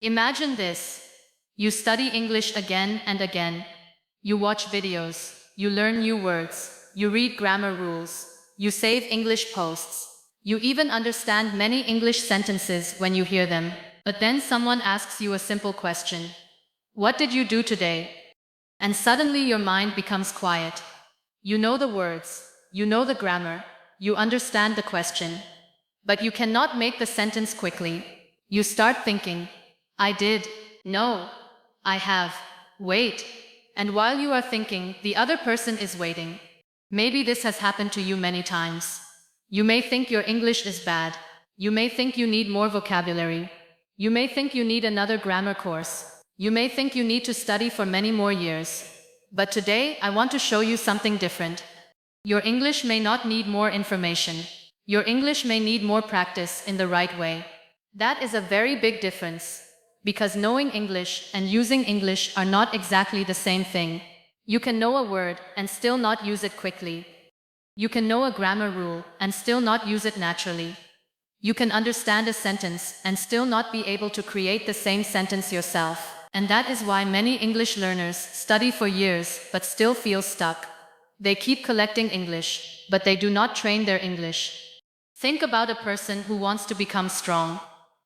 Imagine this. You study English again and again. You watch videos, you learn new words, you read grammar rules, you save English posts. You even understand many English sentences when you hear them. But then someone asks you a simple question. What did you do today? And suddenly your mind becomes quiet. You know the words, you know the grammar, you understand the question. But you cannot make the sentence quickly. You start thinking, I did, no, I have, wait. And while you are thinking, the other person is waiting. Maybe this has happened to you many times. You may think your English is bad. You may think you need more vocabulary. You may think you need another grammar course. You may think you need to study for many more years. But today, I want to show you something different. Your English may not need more information. Your English may need more practice in the right way. That is a very big difference. Because knowing English and using English are not exactly the same thing. You can know a word and still not use it quickly. You can know a grammar rule and still not use it naturally. You can understand a sentence and still not be able to create the same sentence yourself. And that is why many English learners study for years but still feel stuck. They keep collecting English, but they do not train their English. Think about a person who wants to become strong.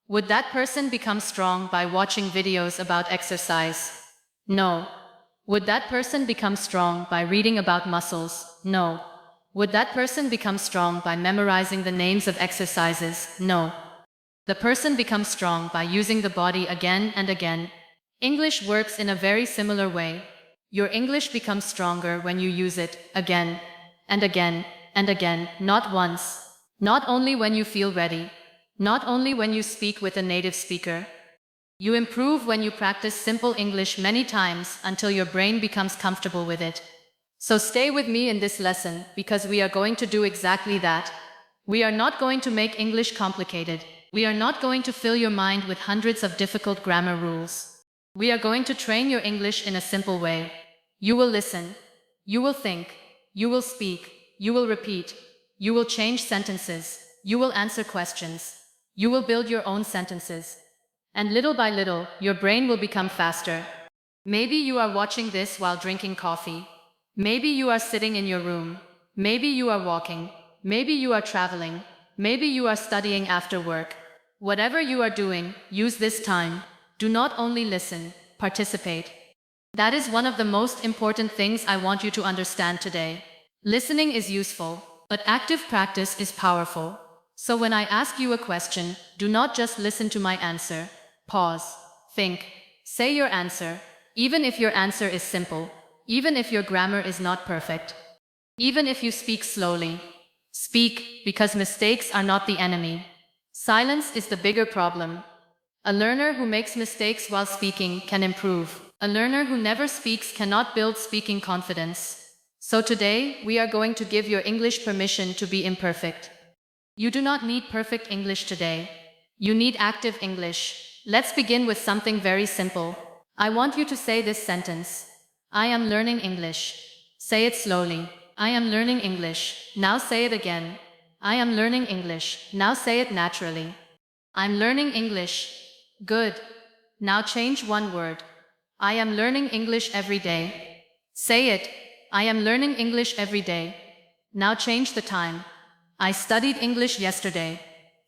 Would that person become strong by watching videos about exercise? No. Would that person become strong by reading about muscles? No. Would that person become strong by memorizing the names of exercises? No. The person becomes strong by using the body again and again. English works in a very similar way. Your English becomes stronger when you use it again and again and again, not once. Not only when you feel ready. Not only when you speak with a native speaker. You improve when you practice simple English many times until your brain becomes comfortable with it. So stay with me in this lesson because we are going to do exactly that. We are not going to make English complicated. We are not going to fill your mind with hundreds of difficult grammar rules. We are going to train your English in a simple way. You will listen. You will think. You will speak. You will repeat. You will change sentences. You will answer questions. You will build your own sentences. And little by little, your brain will become faster. Maybe you are watching this while drinking coffee. Maybe you are sitting in your room. Maybe you are walking. Maybe you are traveling. Maybe you are studying after work. Whatever you are doing, use this time. Do not only listen, participate. That is one of the most important things I want you to understand today. Listening is useful, but active practice is powerful. So when I ask you a question, do not just listen to my answer. Pause. Think. Say your answer, even if your answer is simple, even if your grammar is not perfect, even if you speak slowly. Speak, because mistakes are not the enemy. Silence is the bigger problem. A learner who makes mistakes while speaking can improve. A learner who never speaks cannot build speaking confidence. So today, we are going to give your English permission to be imperfect. You do not need perfect English today. You need active English. Let's begin with something very simple. I want you to say this sentence. I am learning English. Say it slowly. I am learning English. Now say it again. I am learning English. Now say it naturally. I'm learning English. Good. Now change one word. I am learning English every day. Say it. I am learning English every day. Now change the time. I studied English yesterday.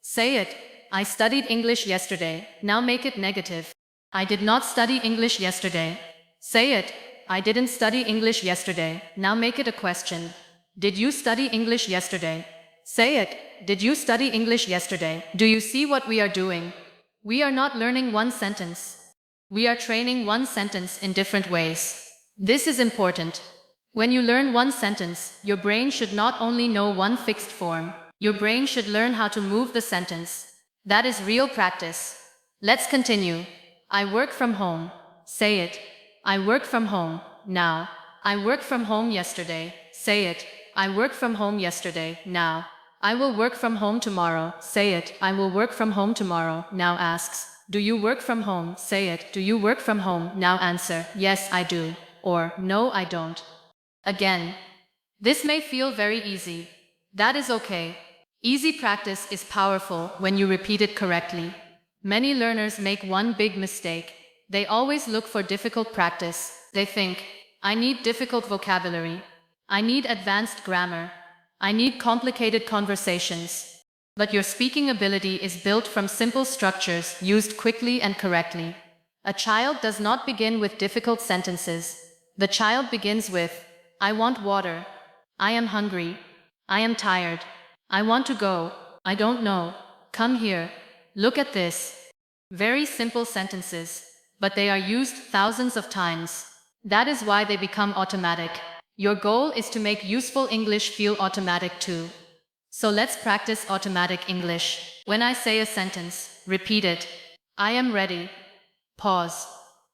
Say it. I studied English yesterday. Now make it negative. I did not study English yesterday. Say it. I didn't study English yesterday. Now make it a question. Did you study English yesterday? Say it. Did you study English yesterday? Do you see what we are doing? We are not learning one sentence. We are training one sentence in different ways. This is important. When you learn one sentence, your brain should not only know one fixed form. Your brain should learn how to move the sentence. That is real practice. Let's continue. I work from home. Say it. I work from home. Now. I work from home yesterday. Say it. I work from home yesterday. Now. I will work from home tomorrow. Say it. I will work from home tomorrow. Now asks. Do you work from home? Say it. Do you work from home? Now answer. Yes, I do. Or, no, I don't. Again. This may feel very easy. That is okay. Easy practice is powerful when you repeat it correctly. Many learners make one big mistake. They always look for difficult practice. They think, I need difficult vocabulary. I need advanced grammar. I need complicated conversations. But your speaking ability is built from simple structures used quickly and correctly. A child does not begin with difficult sentences. The child begins with, I want water. I am hungry. I am tired. I want to go. I don't know. Come here. Look at this. Very simple sentences, but they are used thousands of times. That is why they become automatic. Your goal is to make useful English feel automatic too. So let's practice automatic English. When I say a sentence, repeat it. I am ready. Pause.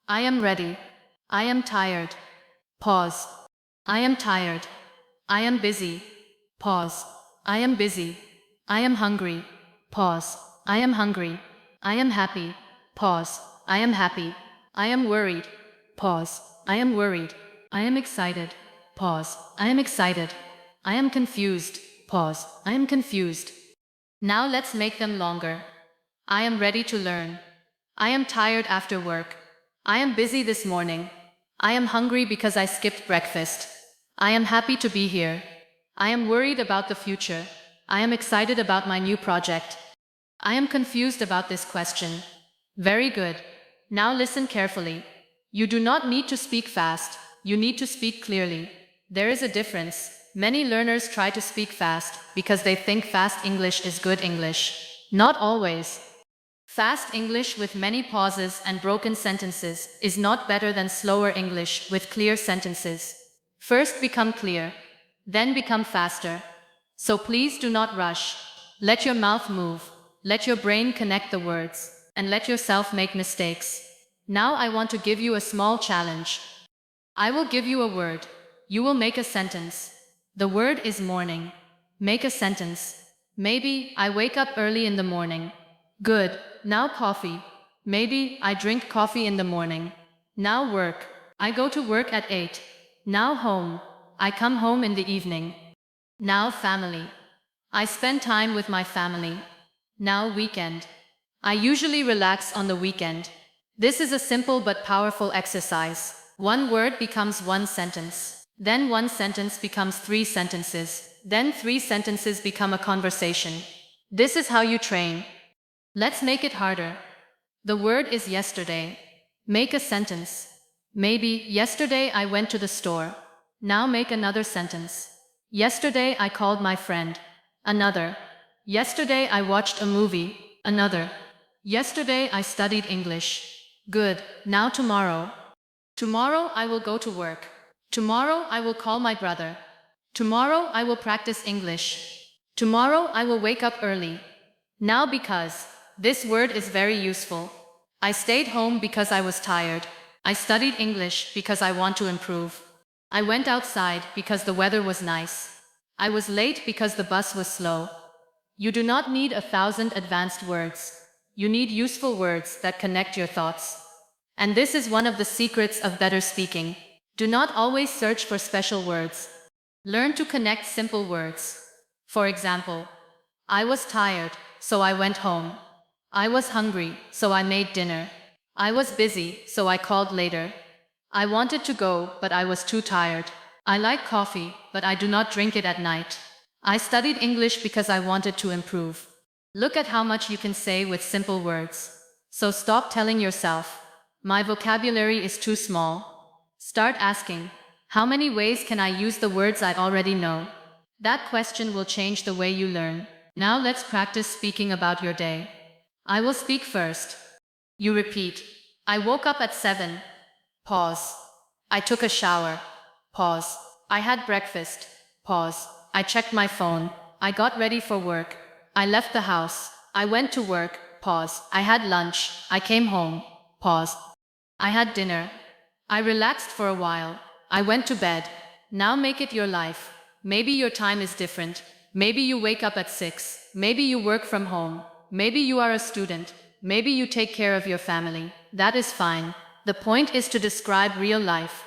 I am ready. I am tired. Pause. I am tired. I am busy. Pause. I am busy. I am hungry. Pause. I am hungry. I am happy. Pause. I am happy. I am worried. Pause. I am worried. I am excited. Pause. I am excited. I am confused. Pause. I am confused. Now let's make them longer. I am ready to learn. I am tired after work. I am busy this morning. I am hungry because I skipped breakfast. I am happy to be here. I am worried about the future. I am excited about my new project. I am confused about this question. Very good. Now listen carefully. You do not need to speak fast. You need to speak clearly. There is a difference. Many learners try to speak fast because they think fast English is good English. Not always. Fast English with many pauses and broken sentences is not better than slower English with clear sentences. First become clear, then become faster. So please do not rush. Let your mouth move. Let your brain connect the words, and let yourself make mistakes. Now I want to give you a small challenge. I will give you a word. You will make a sentence. The word is morning. Make a sentence. Maybe, I wake up early in the morning. Good. Now coffee. Maybe, I drink coffee in the morning. Now work. I go to work at 8. Now home. I come home in the evening. Now family. I spend time with my family. Now weekend. I usually relax on the weekend. This is a simple but powerful exercise. One word becomes one sentence. Then one sentence becomes 3 sentences. Then 3 sentences become a conversation. This is how you train. Let's make it harder. The word is yesterday. Make a sentence. Maybe, yesterday I went to the store. Now make another sentence. Yesterday I called my friend. Another. Yesterday I watched a movie. Another. Yesterday I studied English. Good. Now tomorrow. Tomorrow I will go to work. Tomorrow I will call my brother. Tomorrow I will practice English. Tomorrow I will wake up early. Now because. This word is very useful. I stayed home because I was tired. I studied English because I want to improve. I went outside because the weather was nice. I was late because the bus was slow. You do not need 1,000 advanced words. You need useful words that connect your thoughts. And this is one of the secrets of better speaking. Do not always search for special words. Learn to connect simple words. For example, I was tired, so I went home. I was hungry, so I made dinner. I was busy, so I called later. I wanted to go, but I was too tired. I like coffee, but I do not drink it at night. I studied English because I wanted to improve. Look at how much you can say with simple words. So stop telling yourself, my vocabulary is too small. Start asking, how many ways can I use the words I already know? That question will change the way you learn. Now let's practice speaking about your day. I will speak first. You repeat. I woke up at 7. Pause. I took a shower. Pause. I had breakfast. Pause. I checked my phone. I got ready for work. I left the house. I went to work. Pause. I had lunch. I came home. Pause. I had dinner. I relaxed for a while. I went to bed. Now make it your life. Maybe your time is different. Maybe you wake up at 6. Maybe you work from home. Maybe you are a student. Maybe you take care of your family. That is fine. The point is to describe real life.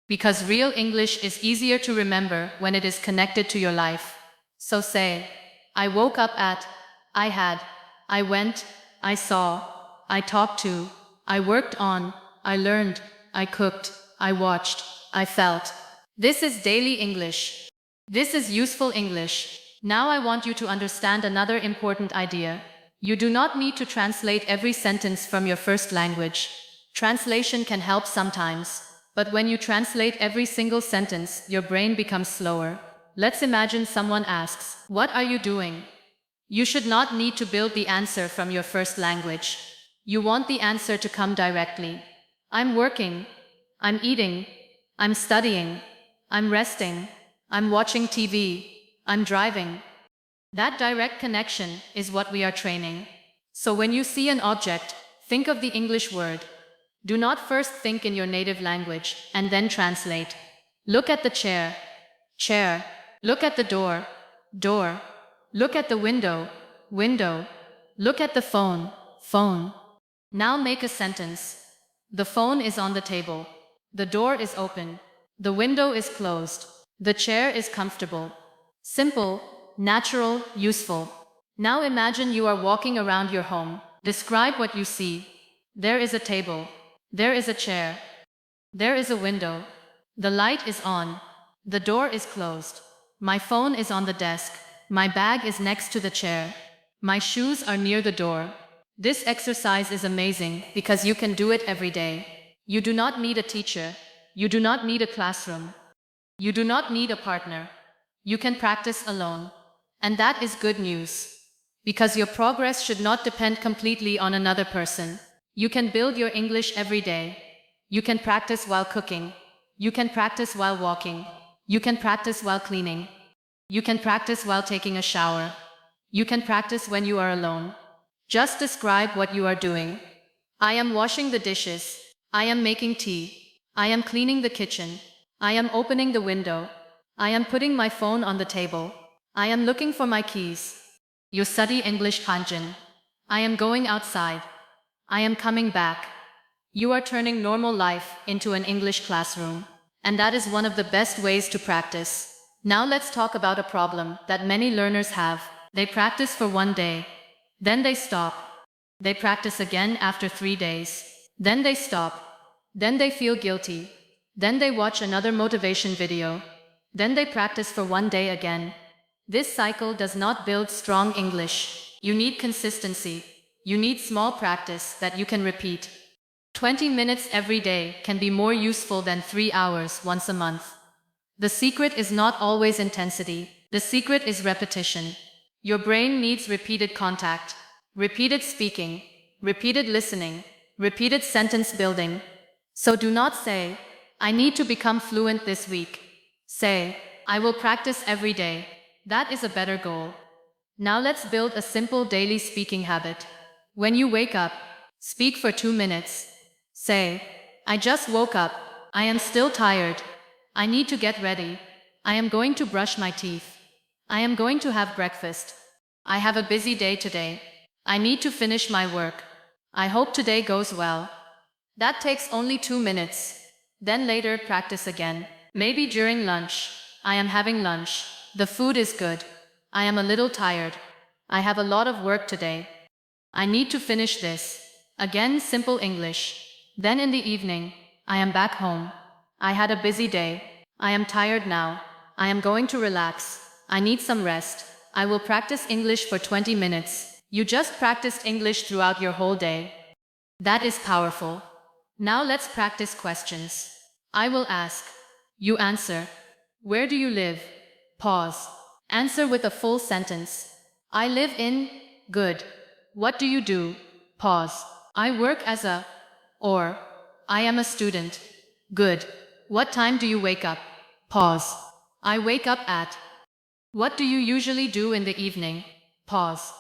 Because real English is easier to remember when it is connected to your life. So say, I woke up at, I had, I went, I saw, I talked to, I worked on, I learned, I cooked, I watched, I felt. This is daily English. This is useful English. Now I want you to understand another important idea. You do not need to translate every sentence from your first language. Translation can help sometimes, but when you translate every single sentence, your brain becomes slower. Let's imagine someone asks, "What are you doing?" You should not need to build the answer from your first language. You want the answer to come directly. I'm working. I'm eating. I'm studying. I'm resting. I'm watching TV. I'm driving. That direct connection is what we are training. So when you see an object, think of the English word. Do not first think in your native language and then translate. Look at the chair. Chair. Look at the door. Door. Look at the window. Window. Look at the phone. Phone. Now make a sentence. The phone is on the table. The door is open. The window is closed. The chair is comfortable. Simple, natural, useful. Now imagine you are walking around your home. Describe what you see. There is a table. There is a chair. There is a window. The light is on. The door is closed. My phone is on the desk. My bag is next to the chair. My shoes are near the door. This exercise is amazing because you can do it every day. You do not need a teacher. You do not need a classroom. You do not need a partner. You can practice alone. And that is good news. Because your progress should not depend completely on another person. You can build your English every day. You can practice while cooking. You can practice while walking. You can practice while cleaning. You can practice while taking a shower. You can practice when you are alone. Just describe what you are doing. I am washing the dishes. I am making tea. I am cleaning the kitchen. I am opening the window. I am putting my phone on the table. I am looking for my keys. You study English kanjin. I am going outside. I am coming back. You are turning normal life into an English classroom. And that is one of the best ways to practice. Now let's talk about a problem that many learners have. They practice for one day. Then they stop. They practice again after 3 days. Then they stop. Then they feel guilty. Then they watch another motivation video. Then they practice for 1 day again. This cycle does not build strong English. You need consistency. You need small practice that you can repeat. 20 minutes every day can be more useful than 3 hours once a month. The secret is not always intensity. The secret is repetition. Your brain needs repeated contact, repeated speaking, repeated listening, repeated sentence building. So do not say, "I need to become fluent this week." Say, "I will practice every day." That is a better goal. Now let's build a simple daily speaking habit. When you wake up, speak for 2 minutes. Say, "I just woke up. I am still tired. I need to get ready. I am going to brush my teeth. I am going to have breakfast. I have a busy day today. I need to finish my work. I hope today goes well." That takes only 2 minutes. Then later practice again. Maybe during lunch. "I am having lunch. The food is good. I am a little tired. I have a lot of work today. I need to finish this." Again, simple English. Then in the evening, "I am back home. I had a busy day. I am tired now. I am going to relax. I need some rest. I will practice English for 20 minutes. You just practiced English throughout your whole day. That is powerful. Now let's practice questions. I will ask. You answer. Where do you live? Pause. Answer with a full sentence. I live in. Good. What do you do? Pause. I work as a. Or. I am a student. Good. What time do you wake up? Pause. I wake up at. What do you usually do in the evening? Pause.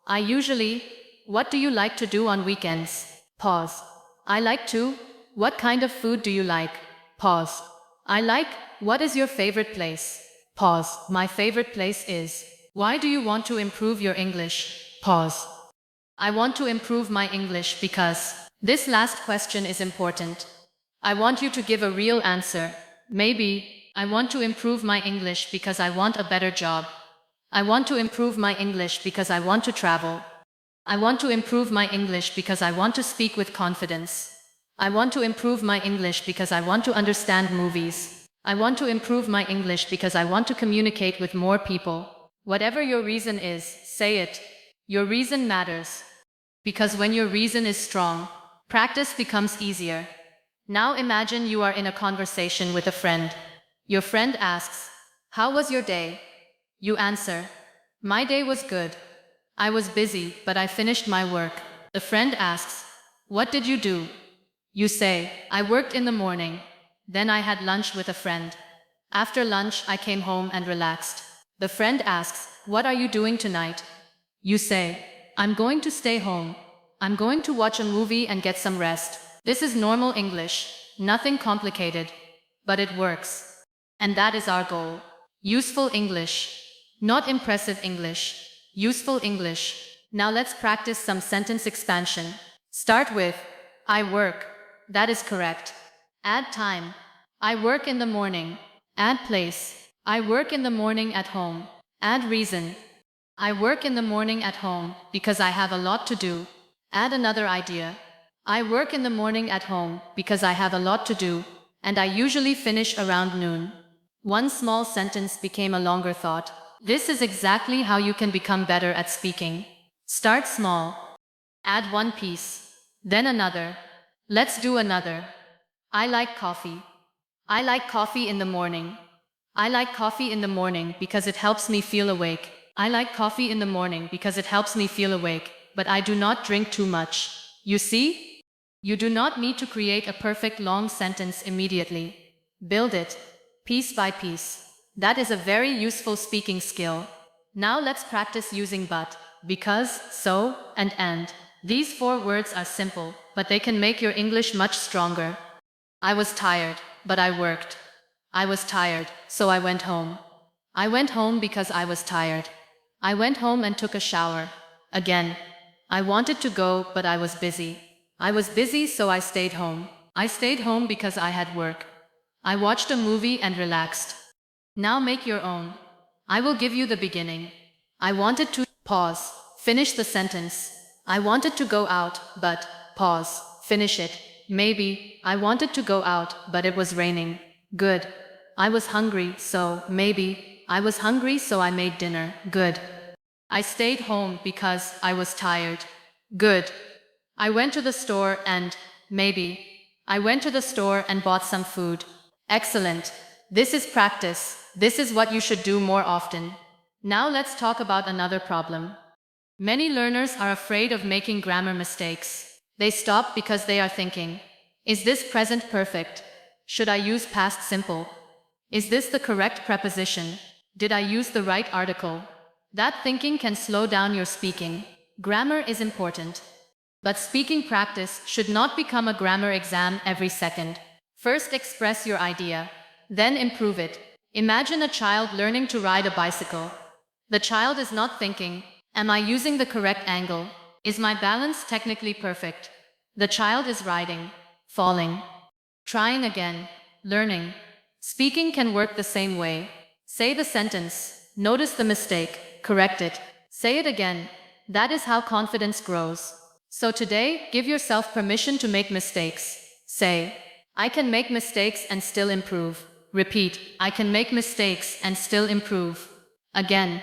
I usually. What do you like to do on weekends? Pause. I like to. What kind of food do you like? Pause. I like. What is your favorite place? Pause. My favorite place is. Why do you want to improve your English? Pause. I want to improve my English because. This last question is important. I want you to give a real answer. Maybe, I want to improve my English because I want a better job. I want to improve my English because I want to travel. I want to improve my English because I want to speak with confidence. I want to improve my English because I want to understand movies. I want to improve my English because I want to communicate with more people. Whatever your reason is, say it. Your reason matters. Because when your reason is strong, practice becomes easier. Now imagine you are in a conversation with a friend. Your friend asks, "How was your day?" You answer, "My day was good. I was busy, but I finished my work." The friend asks, "What did you do?" You say, "I worked in the morning. Then I had lunch with a friend. After lunch, I came home and relaxed." The friend asks, "What are you doing tonight?" You say, "I'm going to stay home. I'm going to watch a movie and get some rest." This is normal English, nothing complicated, but it works. And that is our goal. Useful English. Not impressive English. Useful English. Now let's practice some sentence expansion. Start with, I work. That is correct. Add time. I work in the morning. Add place. I work in the morning at home. Add reason. I work in the morning at home because I have a lot to do. Add another idea. I work in the morning at home because I have a lot to do, and I usually finish around noon. One small sentence became a longer thought. This is exactly how you can become better at speaking. Start small. Add one piece. Then another. Let's do another. I like coffee. I like coffee in the morning. I like coffee in the morning because it helps me feel awake. I like coffee in the morning because it helps me feel awake, but I do not drink too much. You see? You do not need to create a perfect long sentence immediately. Build it, piece by piece. That is a very useful speaking skill. Now let's practice using but, because, so, and. These 4 words are simple, but they can make your English much stronger. I was tired, but I worked. I was tired, so I went home. I went home because I was tired. I went home and took a shower. Again. I wanted to go, but I was busy. I was busy, so I stayed home. I stayed home because I had work. I watched a movie and relaxed. Now make your own. I will give you the beginning. I wanted to pause. Finish the sentence. I wanted to go out, but pause. Finish it. Maybe I wanted to go out, but it was raining. Good. I was hungry, so maybe I was hungry, so I made dinner. Good. I stayed home because I was tired. Good. I went to the store and maybe I went to the store and bought some food. Excellent. This is practice. This is what you should do more often. Now let's talk about another problem. Many learners are afraid of making grammar mistakes. They stop because they are thinking, is this present perfect? Should I use past simple? Is this the correct preposition? Did I use the right article? That thinking can slow down your speaking. Grammar is important. But speaking practice should not become a grammar exam every second. First express your idea, then improve it. Imagine a child learning to ride a bicycle. The child is not thinking, am I using the correct angle? Is my balance technically perfect? The child is riding, falling, trying again, learning. Speaking can work the same way. Say the sentence, notice the mistake, correct it. Say it again. That is how confidence grows. So today, give yourself permission to make mistakes. Say, I can make mistakes and still improve. Repeat, I can make mistakes and still improve. Again,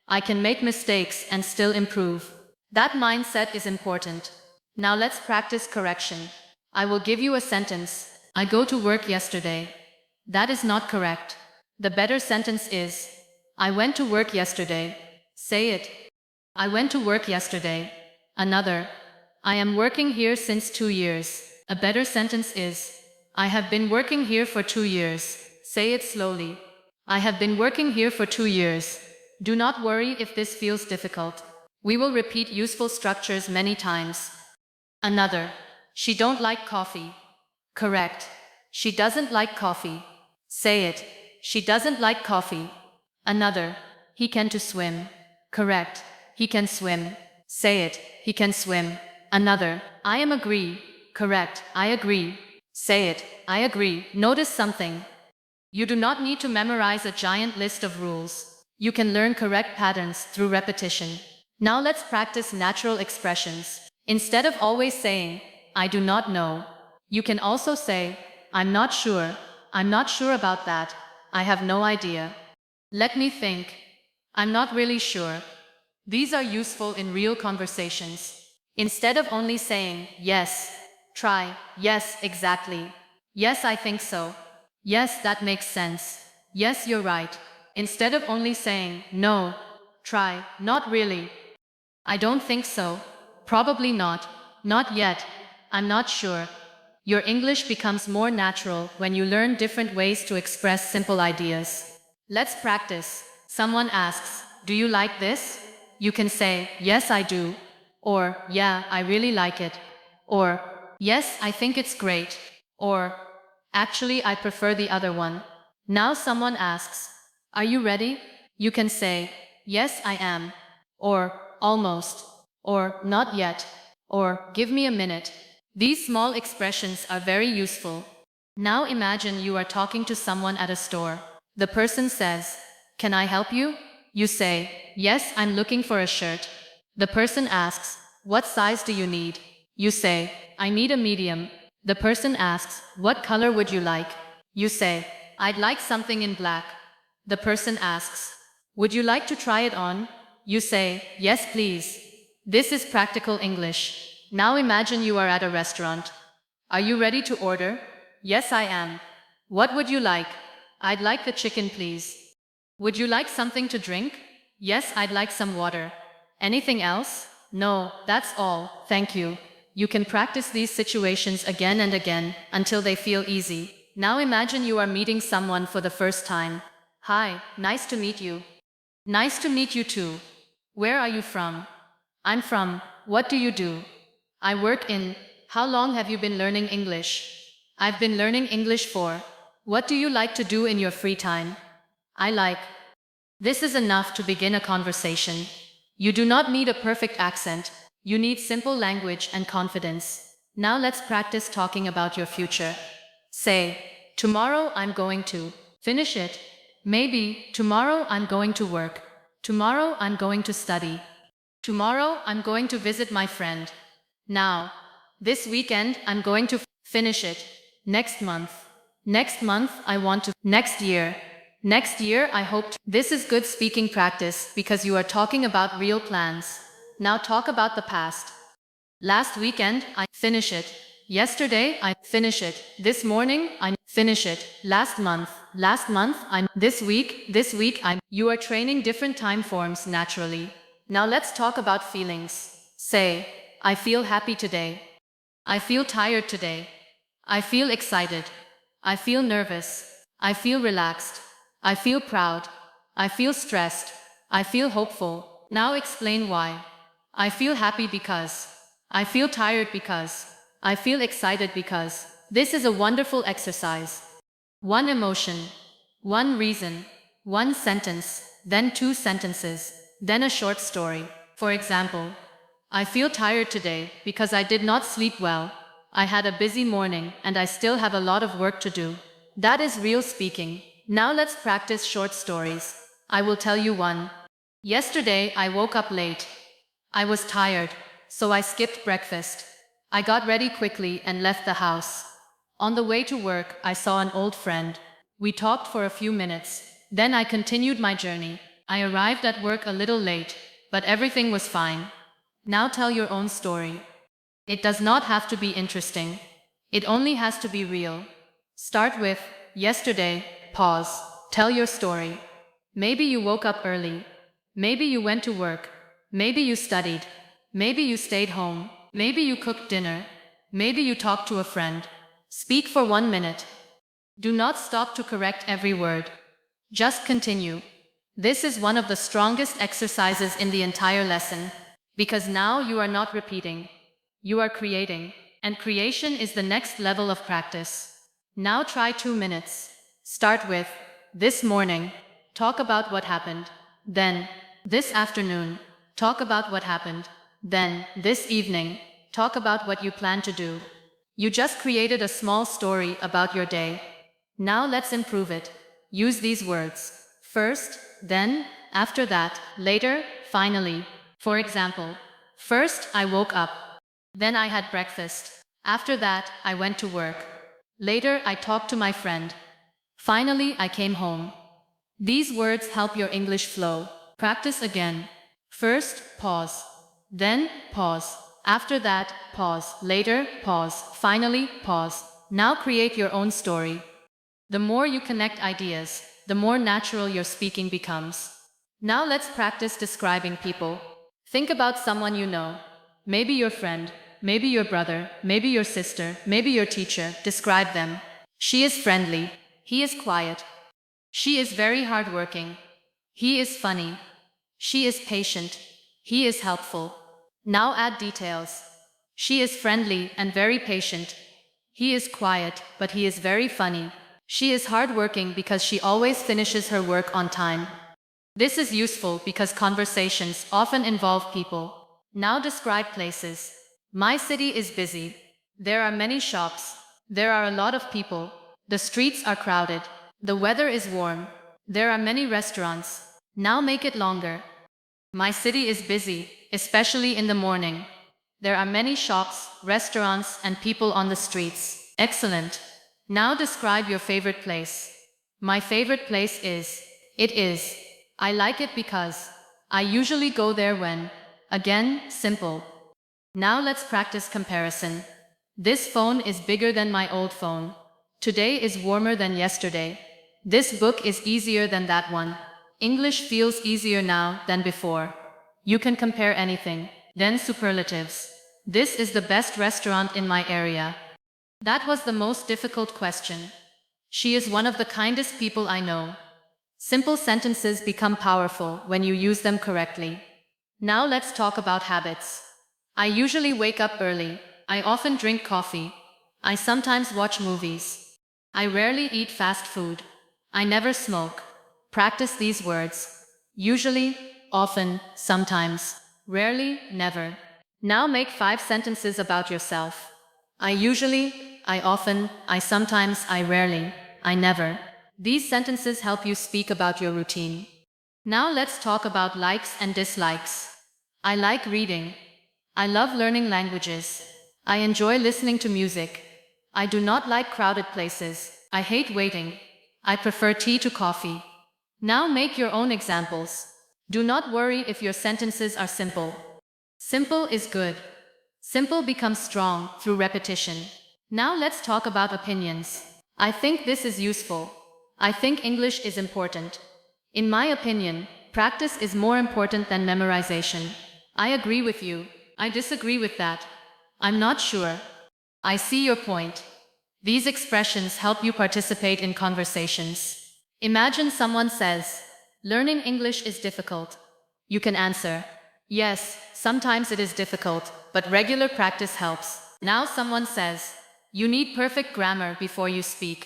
I can make mistakes and still improve. That mindset is important. Now let's practice correction. I will give you a sentence. I go to work yesterday. That is not correct. The better sentence is, I went to work yesterday. Say it. I went to work yesterday. Another, I am working here since 2 years. A better sentence is, I have been working here for 2 years. Say it slowly. I have been working here for 2 years. Do not worry if this feels difficult. We will repeat useful structures many times. Another, she don't like coffee. Correct. She doesn't like coffee. Say it. She doesn't like coffee. Another, he can to swim. Correct. He can swim. Say it. He can swim. Another, I am agree. Correct. I agree. Say it. I agree. Notice something. You do not need to memorize a giant list of rules. You can learn correct patterns through repetition. Now let's practice natural expressions. Instead of always saying, I do not know, you can also say, I'm not sure. I'm not sure about that. I have no idea. Let me think. I'm not really sure. These are useful in real conversations. Instead of only saying, yes, try, yes, exactly. Yes, I think so. Yes, that makes sense. Yes, you're right. Instead of only saying, no, try, not really. I don't think so. Probably not. Not yet. I'm not sure. Your English becomes more natural when you learn different ways to express simple ideas. Let's practice. Someone asks, do you like this? You can say, yes, I do. Or, yeah, I really like it. Or, yes, I think it's great. Or, actually, I prefer the other one. Now someone asks, are you ready? You can say, yes, I am. Or, almost. Or, not yet. Or, give me a minute. These small expressions are very useful. Now imagine you are talking to someone at a store. The person says, can I help you? You say, yes, I'm looking for a shirt. The person asks, what size do you need? You say, I need a medium. The person asks, what color would you like? You say, I'd like something in black. The person asks, would you like to try it on? You say, yes, please. This is practical English. Now imagine you are at a restaurant. Are you ready to order? Yes, I am. What would you like? I'd like the chicken, please. Would you like something to drink? Yes, I'd like some water. Anything else? No, that's all, thank you. You can practice these situations again and again until they feel easy. Now imagine you are meeting someone for the first time. Hi, nice to meet you. Nice to meet you too. Where are you from? I'm from. What do you do? I work in. How long have you been learning English? I've been learning English for. What do you like to do in your free time? I like. This is enough to begin a conversation. You do not need a perfect accent. You need simple language and confidence. Now let's practice talking about your future. Say, tomorrow I'm going to. Finish it. Maybe, tomorrow I'm going to work. Tomorrow I'm going to study. Tomorrow I'm going to visit my friend. Now, this weekend I'm going to finish it. Next month. Next month I want to. Next year. Next year I hope to. This is good speaking practice because you are talking about real plans. Now talk about the past. Last weekend I finish it. Yesterday I finish it. This morning I finish it. Last month I this week I'm. You are training different time forms naturally. Now let's talk about feelings. Say, I feel happy today. I feel tired today. I feel excited. I feel nervous. I feel relaxed. I feel proud. I feel stressed. I feel hopeful. Now explain why. I feel happy because. I feel tired because. I feel excited because. This is a wonderful exercise. One emotion. One reason. One sentence. Then two sentences. Then a short story. For example, I feel tired today because I did not sleep well. I had a busy morning and I still have a lot of work to do. That is real speaking. Now let's practice short stories. I will tell you one. Yesterday I woke up late. I was tired, so I skipped breakfast. I got ready quickly and left the house. On the way to work, I saw an old friend. We talked for a few minutes. Then I continued my journey. I arrived at work a little late, but everything was fine. Now tell your own story. It does not have to be interesting. It only has to be real. Start with, yesterday, pause, tell your story. Maybe you woke up early. Maybe you went to work. Maybe you studied. Maybe you stayed home. Maybe you cooked dinner. Maybe you talked to a friend. Speak for 1 minute. Do not stop to correct every word. Just continue. This is one of the strongest exercises in the entire lesson, because now you are not repeating. You are creating, and creation is the next level of practice. Now try 2 minutes. Start with, this morning, talk about what happened. Then, this afternoon, talk about what happened. Then, this evening, talk about what you plan to do. You just created a small story about your day. Now let's improve it. Use these words. First, then, after that, later, finally. For example, first I woke up. Then I had breakfast. After that, I went to work. Later, I talked to my friend. Finally, I came home. These words help your English flow. Practice again. First, pause. Then, pause. After that, pause. Later, pause. Finally, pause. Now create your own story. The more you connect ideas, the more natural your speaking becomes. Now let's practice describing people. Think about someone you know. Maybe your friend, maybe your brother, maybe your sister, maybe your teacher. Describe them. She is friendly. He is quiet. She is very hardworking. He is funny. She is patient. He is helpful. Now add details. She is friendly and very patient. He is quiet, but he is very funny. She is hardworking because she always finishes her work on time. This is useful because conversations often involve people. Now describe places. My city is busy. There are many shops. There are a lot of people. The streets are crowded. The weather is warm. There are many restaurants. Now make it longer. My city is busy, especially in the morning. There are many shops, restaurants, and people on the streets. Excellent. Now describe your favorite place. My favorite place is. It is. I like it because. I usually go there when. Again, simple. Now let's practice comparison. This phone is bigger than my old phone. Today is warmer than yesterday. This book is easier than that one. English feels easier now than before. You can compare anything. Then superlatives. This is the best restaurant in my area. That was the most difficult question. She is one of the kindest people I know. Simple sentences become powerful when you use them correctly. Now let's talk about habits. I usually wake up early. I often drink coffee. I sometimes watch movies. I rarely eat fast food. I never smoke. Practice these words. Usually, often, sometimes, rarely, never. Now make 5 sentences about yourself. I usually, I often, I sometimes, I rarely, I never. These sentences help you speak about your routine. Now let's talk about likes and dislikes. I like reading. I love learning languages. I enjoy listening to music. I do not like crowded places. I hate waiting. I prefer tea to coffee. Now make your own examples. Do not worry if your sentences are simple. Simple is good. Simple becomes strong through repetition. Now let's talk about opinions. I think this is useful. I think English is important. In my opinion, practice is more important than memorization. I agree with you. I disagree with that. I'm not sure. I see your point. These expressions help you participate in conversations. Imagine someone says, "Learning English is difficult." You can answer, "Yes, sometimes it is difficult, but regular practice helps." Now someone says, "You need perfect grammar before you speak."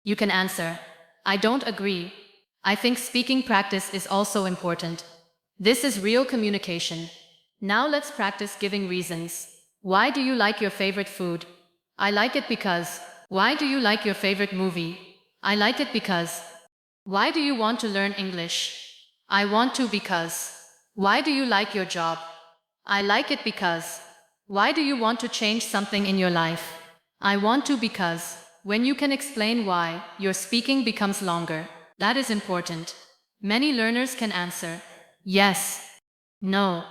You can answer, "I don't agree. I think speaking practice is also important." This is real communication. Now let's practice giving reasons. Why do you like your favorite food? I like it because. Why do you like your favorite movie? I like it because. Why do you want to learn English? I want to because. Why do you like your job? I like it because. Why do you want to change something in your life? I want to because. When you can explain why, your speaking becomes longer. That is important. Many learners can answer yes, no,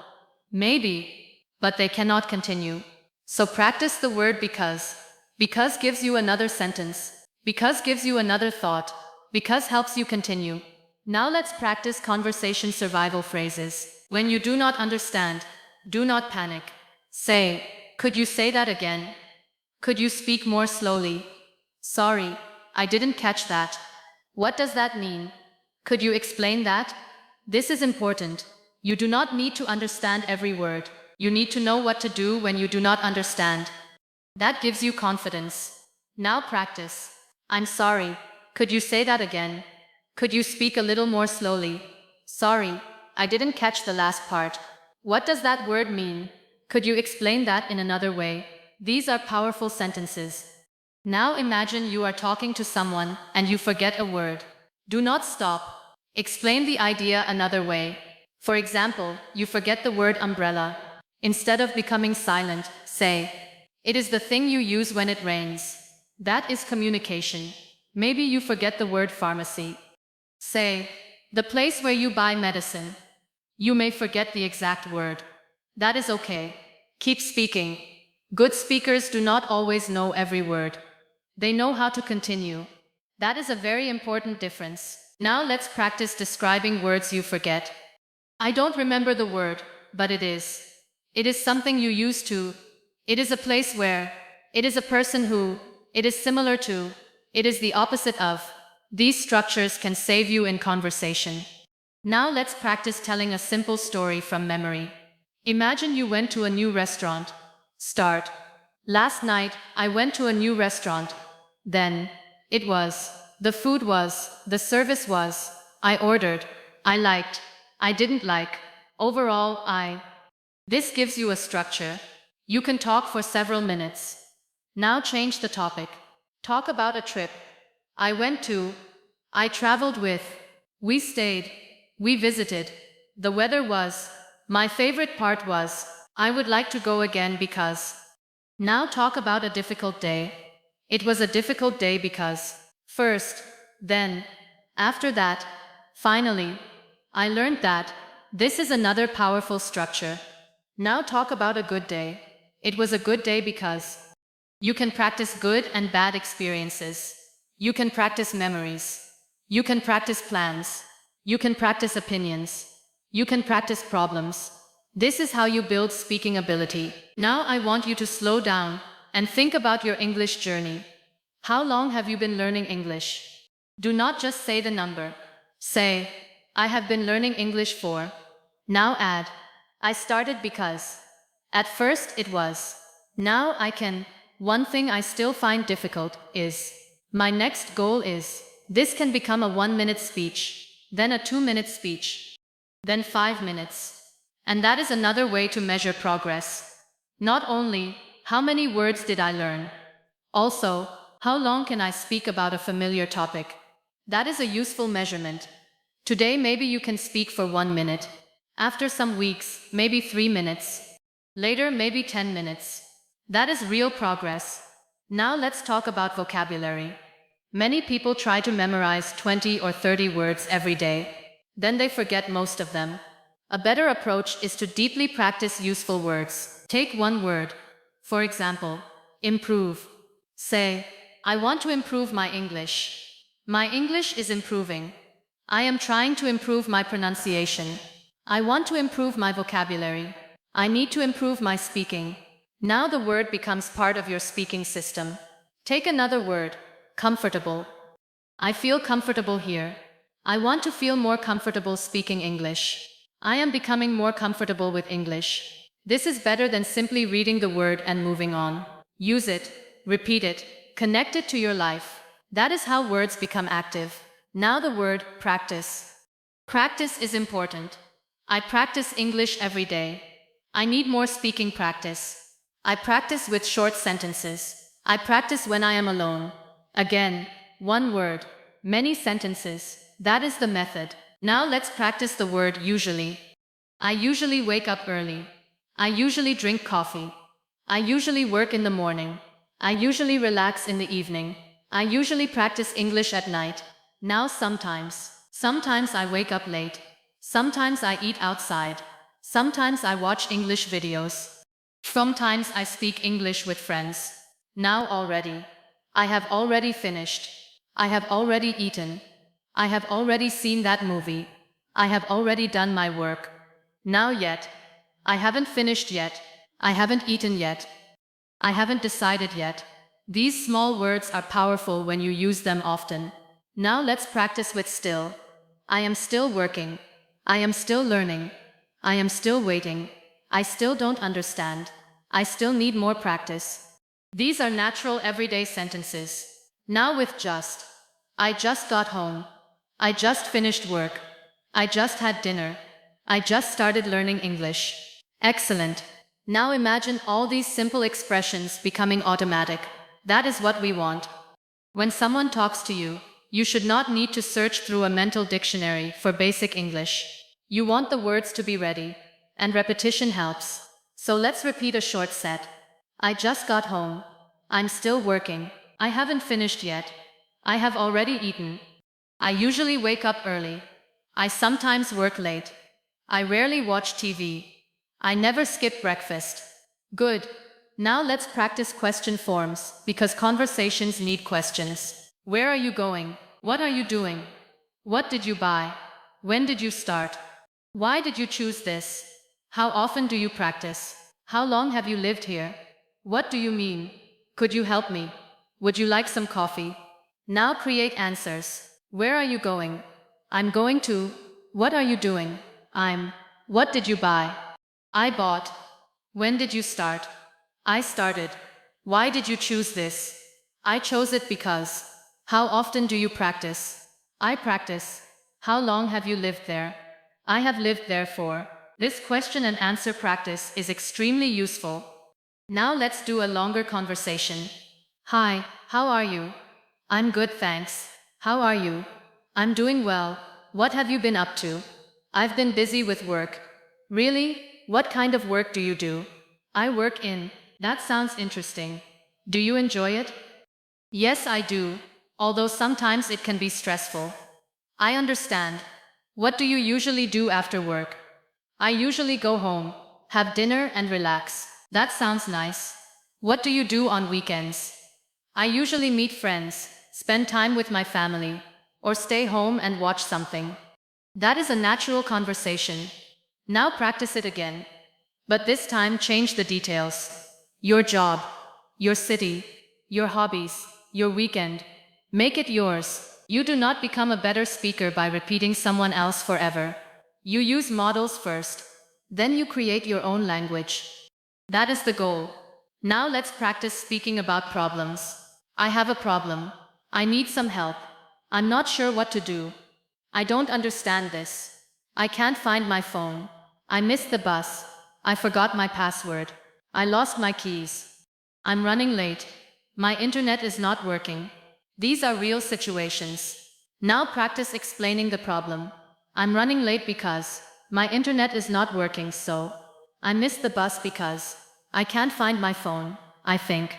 maybe, but they cannot continue. So practice the word because. Because gives you another sentence. Because gives you another thought. Because helps you continue. Now let's practice conversation survival phrases. When you do not understand, do not panic. Say, "Could you say that again? Could you speak more slowly? Sorry, I didn't catch that. What does that mean? Could you explain that?" This is important. You do not need to understand every word. You need to know what to do when you do not understand. That gives you confidence. Now practice. "I'm sorry. Could you say that again? Could you speak a little more slowly? Sorry, I didn't catch the last part. What does that word mean? Could you explain that in another way?" These are powerful sentences. Now imagine you are talking to someone and you forget a word. Do not stop. Explain the idea another way. For example, you forget the word umbrella. Instead of becoming silent, say, "It is the thing you use when it rains." That is communication. Maybe you forget the word pharmacy. Say, "The place where you buy medicine." You may forget the exact word. That is okay. Keep speaking. Good speakers do not always know every word. They know how to continue. That is a very important difference. Now let's practice describing words you forget. I don't remember the word, but it is. It is something you used to. It is a place where. It is a person who. It is similar to. It is the opposite of. These structures can save you in conversation. Now let's practice telling a simple story from memory. Imagine you went to a new restaurant. Start. Last night, I went to a new restaurant. Then, it was. The food was. The service was. I ordered. I liked. I didn't like. Overall, I. This gives you a structure. You can talk for several minutes. Now change the topic. Talk about a trip. I went to. I traveled with. We stayed. We visited. The weather was. My favorite part was. I would like to go again because. Now talk about a difficult day. It was a difficult day because. First. Then. After that. Finally. I learned that. This is another powerful structure. Now talk about a good day. It was a good day because. You can practice good and bad experiences. You can practice memories. You can practice plans. You can practice opinions. You can practice problems. This is how you build speaking ability. Now I want you to slow down and think about your English journey. How long have you been learning English? Do not just say the number. Say, "I have been learning English for." Now add, "I started because." At first it was. Now I can. One thing I still find difficult is. My next goal is. This can become a 1-minute speech, then a 2-minute speech, then 5 minutes. And that is another way to measure progress. Not only, how many words did I learn? Also, how long can I speak about a familiar topic? That is a useful measurement. Today maybe you can speak for 1 minute. After some weeks, maybe 3 minutes. Later maybe 10 minutes. That is real progress. Now let's talk about vocabulary. Many people try to memorize 20 or 30 words every day. Then they forget most of them. A better approach is to deeply practice useful words. Take one word. For example, improve. Say, "I want to improve my English." My English is improving. I am trying to improve my pronunciation. I want to improve my vocabulary. I need to improve my speaking. Now the word becomes part of your speaking system. Take another word. Comfortable. I feel comfortable here. I want to feel more comfortable speaking English. I am becoming more comfortable with English. This is better than simply reading the word and moving on. Use it, repeat it, connect it to your life. That is how words become active. Now the word practice. Practice is important. I practice English every day. I need more speaking practice. I practice with short sentences. I practice when I am alone. Again, one word, many sentences. That is the method. Now let's practice the word usually. I usually wake up early. I usually drink coffee. I usually work in the morning. I usually relax in the evening. I usually practice English at night. Now sometimes. Sometimes I wake up late. Sometimes I eat outside. Sometimes I watch English videos. Sometimes I speak English with friends. Now already. I have already finished. I have already eaten. I have already seen that movie. I have already done my work. Now yet. I haven't finished yet. I haven't eaten yet. I haven't decided yet. These small words are powerful when you use them often. Now let's practice with still. I am still working. I am still learning. I am still waiting. I still don't understand. I still need more practice. These are natural everyday sentences. Now with just. I just got home. I just finished work. I just had dinner. I just started learning English. Excellent. Now imagine all these simple expressions becoming automatic. That is what we want. When someone talks to you, you should not need to search through a mental dictionary for basic English. You want the words to be ready, and repetition helps. So let's repeat a short set. I just got home. I'm still working. I haven't finished yet. I have already eaten. I usually wake up early. I sometimes work late. I rarely watch TV. I never skip breakfast. Good. Now let's practice question forms, because conversations need questions. Where are you going? What are you doing? What did you buy? When did you start? Why did you choose this? How often do you practice? How long have you lived here? What do you mean? Could you help me? Would you like some coffee? Now create answers. Where are you going? I'm going to. What are you doing? I'm. What did you buy? I bought. When did you start? I started. Why did you choose this? I chose it because. How often do you practice? I practice. How long have you lived there? I have lived there for. This question and answer practice is extremely useful. Now let's do a longer conversation. Hi, how are you? I'm good, thanks. How are you? I'm doing well. What have you been up to? I've been busy with work. Really? What kind of work do you do? I work in. That sounds interesting. Do you enjoy it? Yes, I do, although sometimes it can be stressful. I understand. What do you usually do after work? I usually go home, have dinner and relax. That sounds nice. What do you do on weekends? I usually meet friends, spend time with my family, or stay home and watch something. That is a natural conversation. Now practice it again. But this time change the details. Your job, your city, your hobbies, your weekend. Make it yours. You do not become a better speaker by repeating someone else forever. You use models first. Then you create your own language. That is the goal. Now let's practice speaking about problems. I have a problem. I need some help. I'm not sure what to do. I don't understand this. I can't find my phone. I missed the bus. I forgot my password. I lost my keys. I'm running late. My internet is not working. These are real situations. Now practice explaining the problem. I'm running late because my internet is not working, so I missed the bus because I can't find my phone, I think.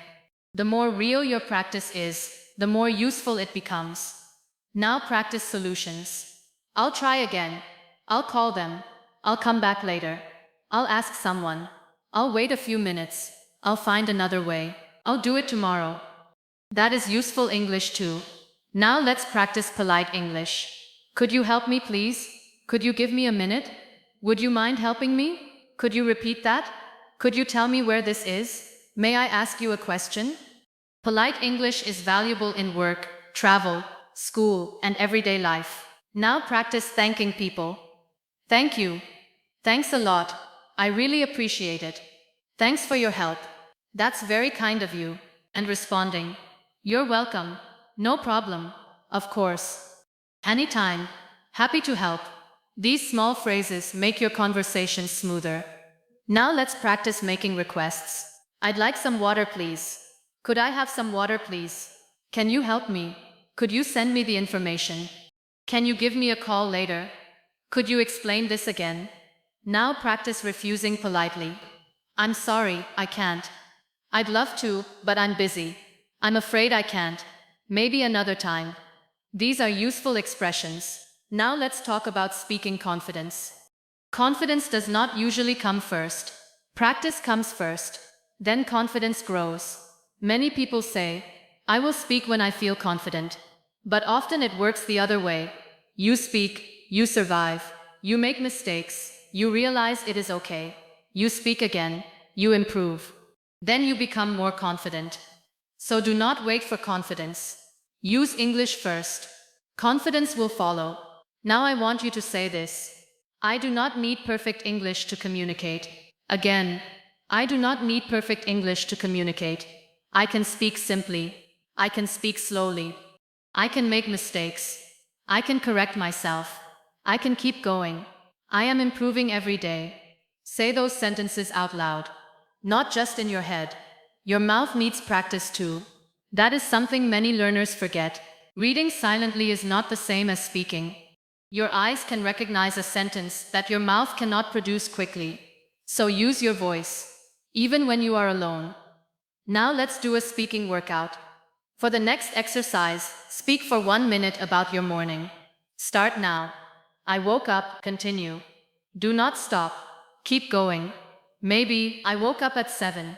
The more real your practice is, the more useful it becomes. Now practice solutions. I'll try again. I'll call them. I'll come back later. I'll ask someone. I'll wait a few minutes. I'll find another way. I'll do it tomorrow. That is useful English too. Now let's practice polite English. Could you help me, please? Could you give me a minute? Would you mind helping me? Could you repeat that? Could you tell me where this is? May I ask you a question? Polite English is valuable in work, travel, school, and everyday life. Now practice thanking people. Thank you. Thanks a lot. I really appreciate it. Thanks for your help. That's very kind of you. And responding. You're welcome. No problem. Of course. Anytime. Happy to help. These small phrases make your conversation smoother. Now let's practice making requests. I'd like some water, please. Could I have some water, please? Can you help me? Could you send me the information? Can you give me a call later? Could you explain this again? Now practice refusing politely. I'm sorry, I can't. I'd love to, but I'm busy. I'm afraid I can't. Maybe another time. These are useful expressions. Now let's talk about speaking confidence. Confidence does not usually come first. Practice comes first. Then confidence grows. Many people say, I will speak when I feel confident. But often it works the other way. You speak, you survive, you make mistakes, you realize it is okay. You speak again, you improve. Then you become more confident. So do not wait for confidence. Use English first. Confidence will follow. Now I want you to say this. I do not need perfect English to communicate. Again, I do not need perfect English to communicate. I can speak simply. I can speak slowly. I can make mistakes. I can correct myself. I can keep going. I am improving every day. Say those sentences out loud. Not just in your head. Your mouth needs practice too. That is something many learners forget. Reading silently is not the same as speaking. Your eyes can recognize a sentence that your mouth cannot produce quickly. So use your voice, even when you are alone. Now let's do a speaking workout. For the next exercise, speak for 1 minute about your morning. Start now. I woke up, continue. Do not stop. Keep going. Maybe, I woke up at 7.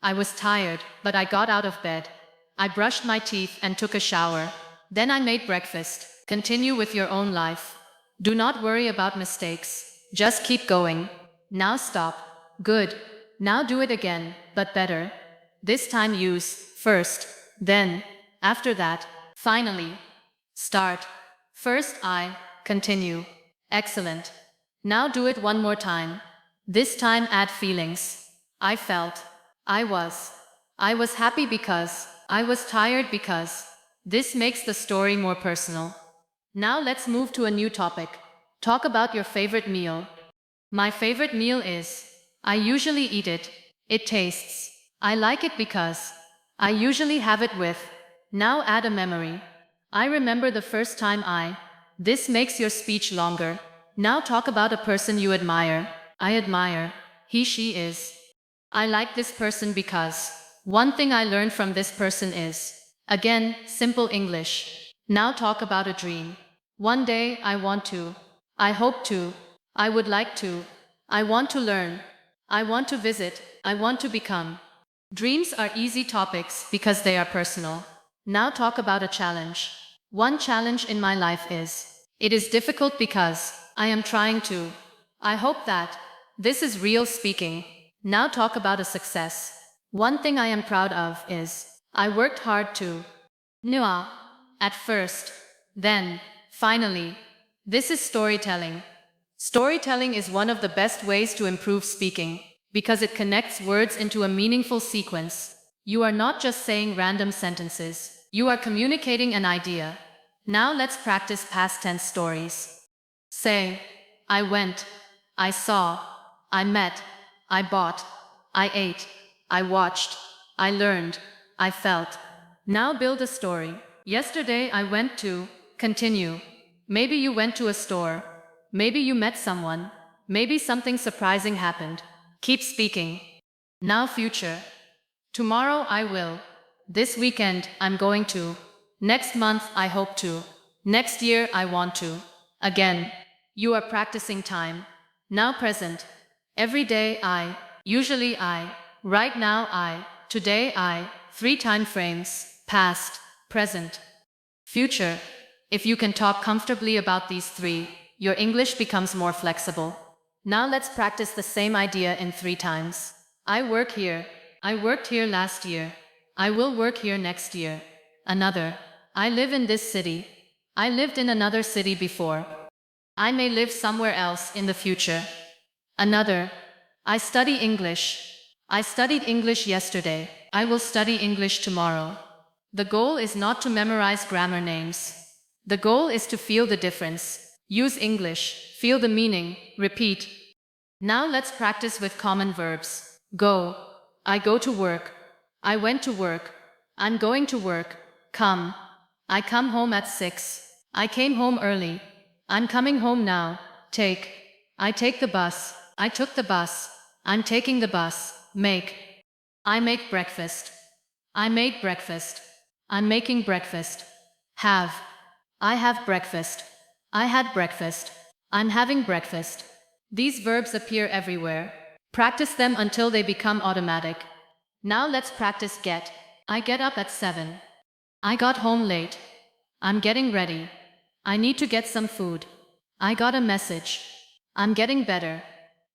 I was tired, but I got out of bed. I brushed my teeth and took a shower. Then I made breakfast. Continue with your own life. Do not worry about mistakes. Just keep going. Now stop. Good. Now do it again, but better. This time use first, then, after that, finally. Start. First I, continue. Excellent. Now do it one more time. This time add feelings. I felt. I was. I was happy because. I was tired because. This makes the story more personal. Now let's move to a new topic. Talk about your favorite meal. My favorite meal is. I usually eat it. It tastes. I like it because. I usually have it with. Now add a memory. I remember the first time I. This makes your speech longer. Now talk about a person you admire. I admire. He, she is. I like this person because. One thing I learned from this person is. Again, simple English. Now talk about a dream. One day, I want to. I hope to. I would like to. I want to learn. I want to visit. I want to become. Dreams are easy topics because they are personal. Now talk about a challenge. One challenge in my life is. It is difficult because. I am trying to. I hope that. This is real speaking. Now talk about a success. One thing I am proud of is. I worked hard to. Nua. At first. Then. Finally. This is storytelling. Storytelling is one of the best ways to improve speaking, because it connects words into a meaningful sequence. You are not just saying random sentences. You are communicating an idea. Now let's practice past tense stories. Say, I went, I saw, I met, I bought, I ate, I watched, I learned, I felt. Now build a story. Yesterday I went to. Continue. Maybe you went to a store. Maybe you met someone. Maybe something surprising happened. Keep speaking. Now future. Tomorrow I will. This weekend I'm going to. Next month I hope to. Next year I want to. Again. You are practicing time. Now present. Every day I. Usually I. Right now I. Today I. 3 time frames. Past. Present. Future. If you can talk comfortably about these 3, your English becomes more flexible. Now let's practice the same idea in 3 times. I work here. I worked here last year. I will work here next year. Another. I live in this city. I lived in another city before. I may live somewhere else in the future. Another. I study English. I studied English yesterday. I will study English tomorrow. The goal is not to memorize grammar names. The goal is to feel the difference. Use English, feel the meaning, repeat. Now let's practice with common verbs. Go. I go to work. I went to work. I'm going to work. Come. I come home at 6. I came home early. I'm coming home now. Take. I take the bus. I took the bus. I'm taking the bus. Make. I make breakfast. I made breakfast. I'm making breakfast. Have. I have breakfast. I had breakfast. I'm having breakfast. These verbs appear everywhere. Practice them until they become automatic. Now let's practice get. I get up at 7. I got home late. I'm getting ready. I need to get some food. I got a message. I'm getting better.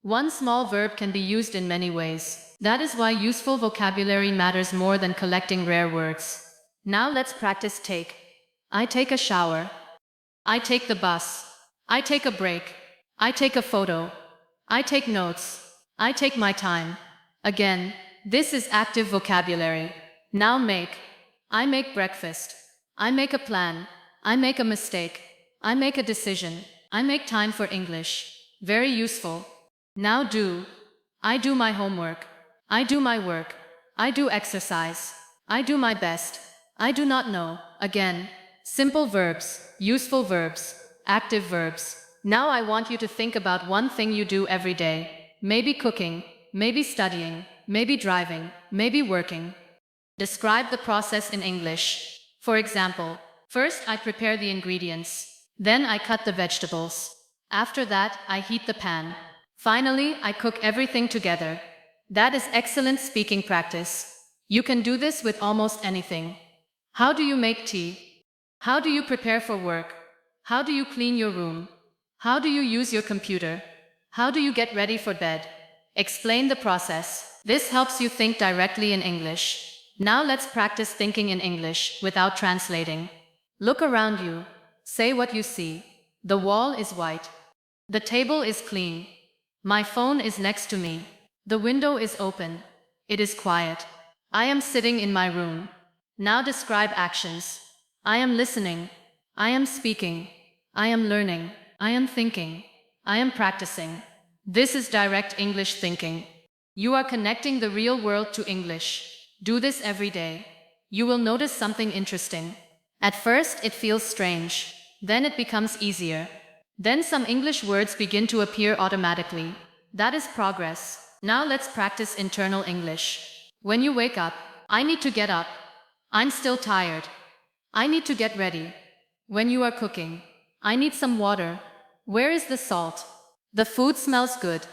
One small verb can be used in many ways. That is why useful vocabulary matters more than collecting rare words. Now let's practice take. I take a shower. I take the bus. I take a break. I take a photo. I take notes. I take my time. Again, this is active vocabulary. Now make. I make breakfast. I make a plan. I make a mistake. I make a decision. I make time for English. Very useful. Now do. I do my homework. I do my work. I do exercise. I do my best. I do not know. Again. Simple verbs. Useful verbs. active verbs. Now I want you to think about one thing you do every day. Maybe cooking, maybe studying, maybe driving, maybe working. Describe the process in English. For example, first I prepare the ingredients. Then I cut the vegetables. After that, I heat the pan. Finally, I cook everything together. That is excellent speaking practice. You can do this with almost anything. How do you make tea? How do you prepare for work? How do you clean your room? How do you use your computer? How do you get ready for bed? Explain the process. This helps you think directly in English. Now let's practice thinking in English without translating. Look around you. Say what you see. The wall is white. The table is clean. My phone is next to me. The window is open. It is quiet. I am sitting in my room. Now describe actions. I am listening. I am speaking. I am learning. I am thinking. I am practicing. This is direct English thinking. You are connecting the real world to English. Do this every day. You will notice something interesting. At first, it feels strange. Then it becomes easier. Then some English words begin to appear automatically. That is progress. Now let's practice internal English. When you wake up, I need to get up. I'm still tired. I need to get ready. When you are cooking, I need some water. Where is the salt? The food smells good.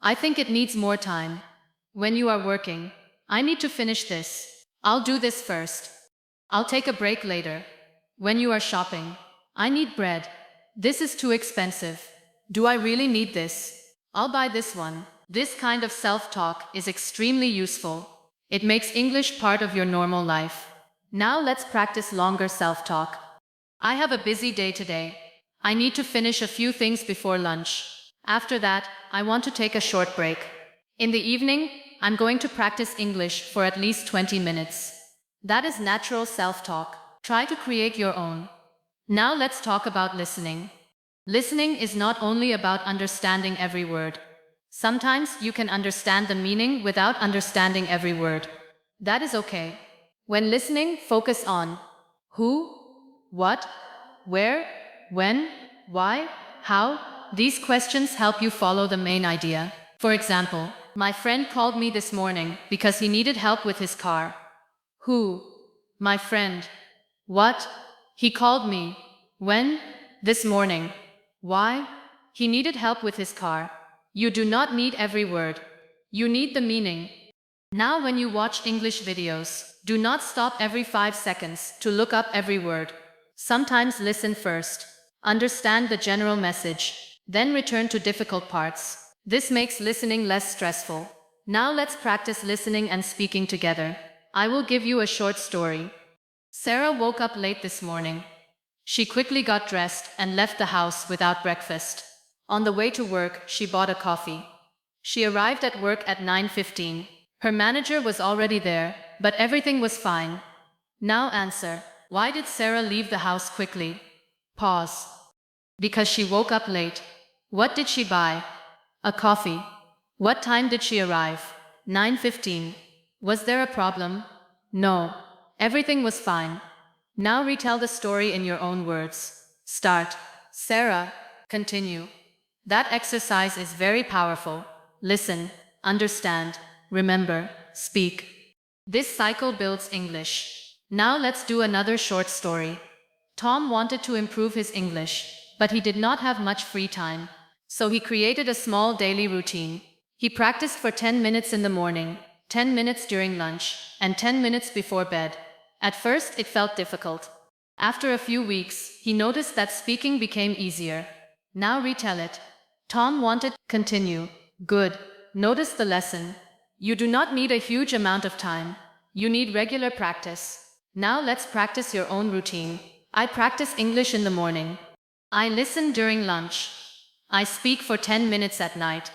I think it needs more time. When you are working, I need to finish this. I'll do this first. I'll take a break later. When you are shopping, I need bread. This is too expensive. Do I really need this? I'll buy this one. This kind of self-talk is extremely useful. It makes English part of your normal life. Now let's practice longer self-talk. I have a busy day today. I need to finish a few things before lunch. After that, I want to take a short break. In the evening, I'm going to practice English for at least 20 minutes. That is natural self-talk. Try to create your own. Now let's talk about listening. Listening is not only about understanding every word. Sometimes you can understand the meaning without understanding every word. That is okay. When listening, focus on who, what, where, when, why, how. These questions help you follow the main idea. For example, my friend called me this morning because he needed help with his car. Who? My friend. What? He called me. When? This morning. Why? He needed help with his car. You do not need every word. You need the meaning. Now when you watch English videos, do not stop every 5 seconds to look up every word. Sometimes listen first. Understand the general message. Then return to difficult parts. This makes listening less stressful. Now let's practice listening and speaking together. I will give you a short story. Sarah woke up late this morning. She quickly got dressed and left the house without breakfast. On the way to work, she bought a coffee. She arrived at work at 9:15. Her manager was already there, but everything was fine. Now answer. Why did Sarah leave the house quickly? Pause. Because she woke up late. What did she buy? A coffee. What time did she arrive? 9:15. Was there a problem? No. Everything was fine. Now retell the story in your own words. Start. Sarah. Continue. That exercise is very powerful. Listen, understand, remember, speak. This cycle builds English. Now let's do another short story. Tom wanted to improve his English, but he did not have much free time. So he created a small daily routine. He practiced for 10 minutes in the morning, 10 minutes during lunch, and 10 minutes before bed. At first, it felt difficult. After a few weeks, he noticed that speaking became easier. Now retell it. Tom wanted to continue. Good. Notice the lesson. You do not need a huge amount of time. You need regular practice. Now let's practice your own routine. I practice English in the morning. I listen during lunch. I speak for 10 minutes at night.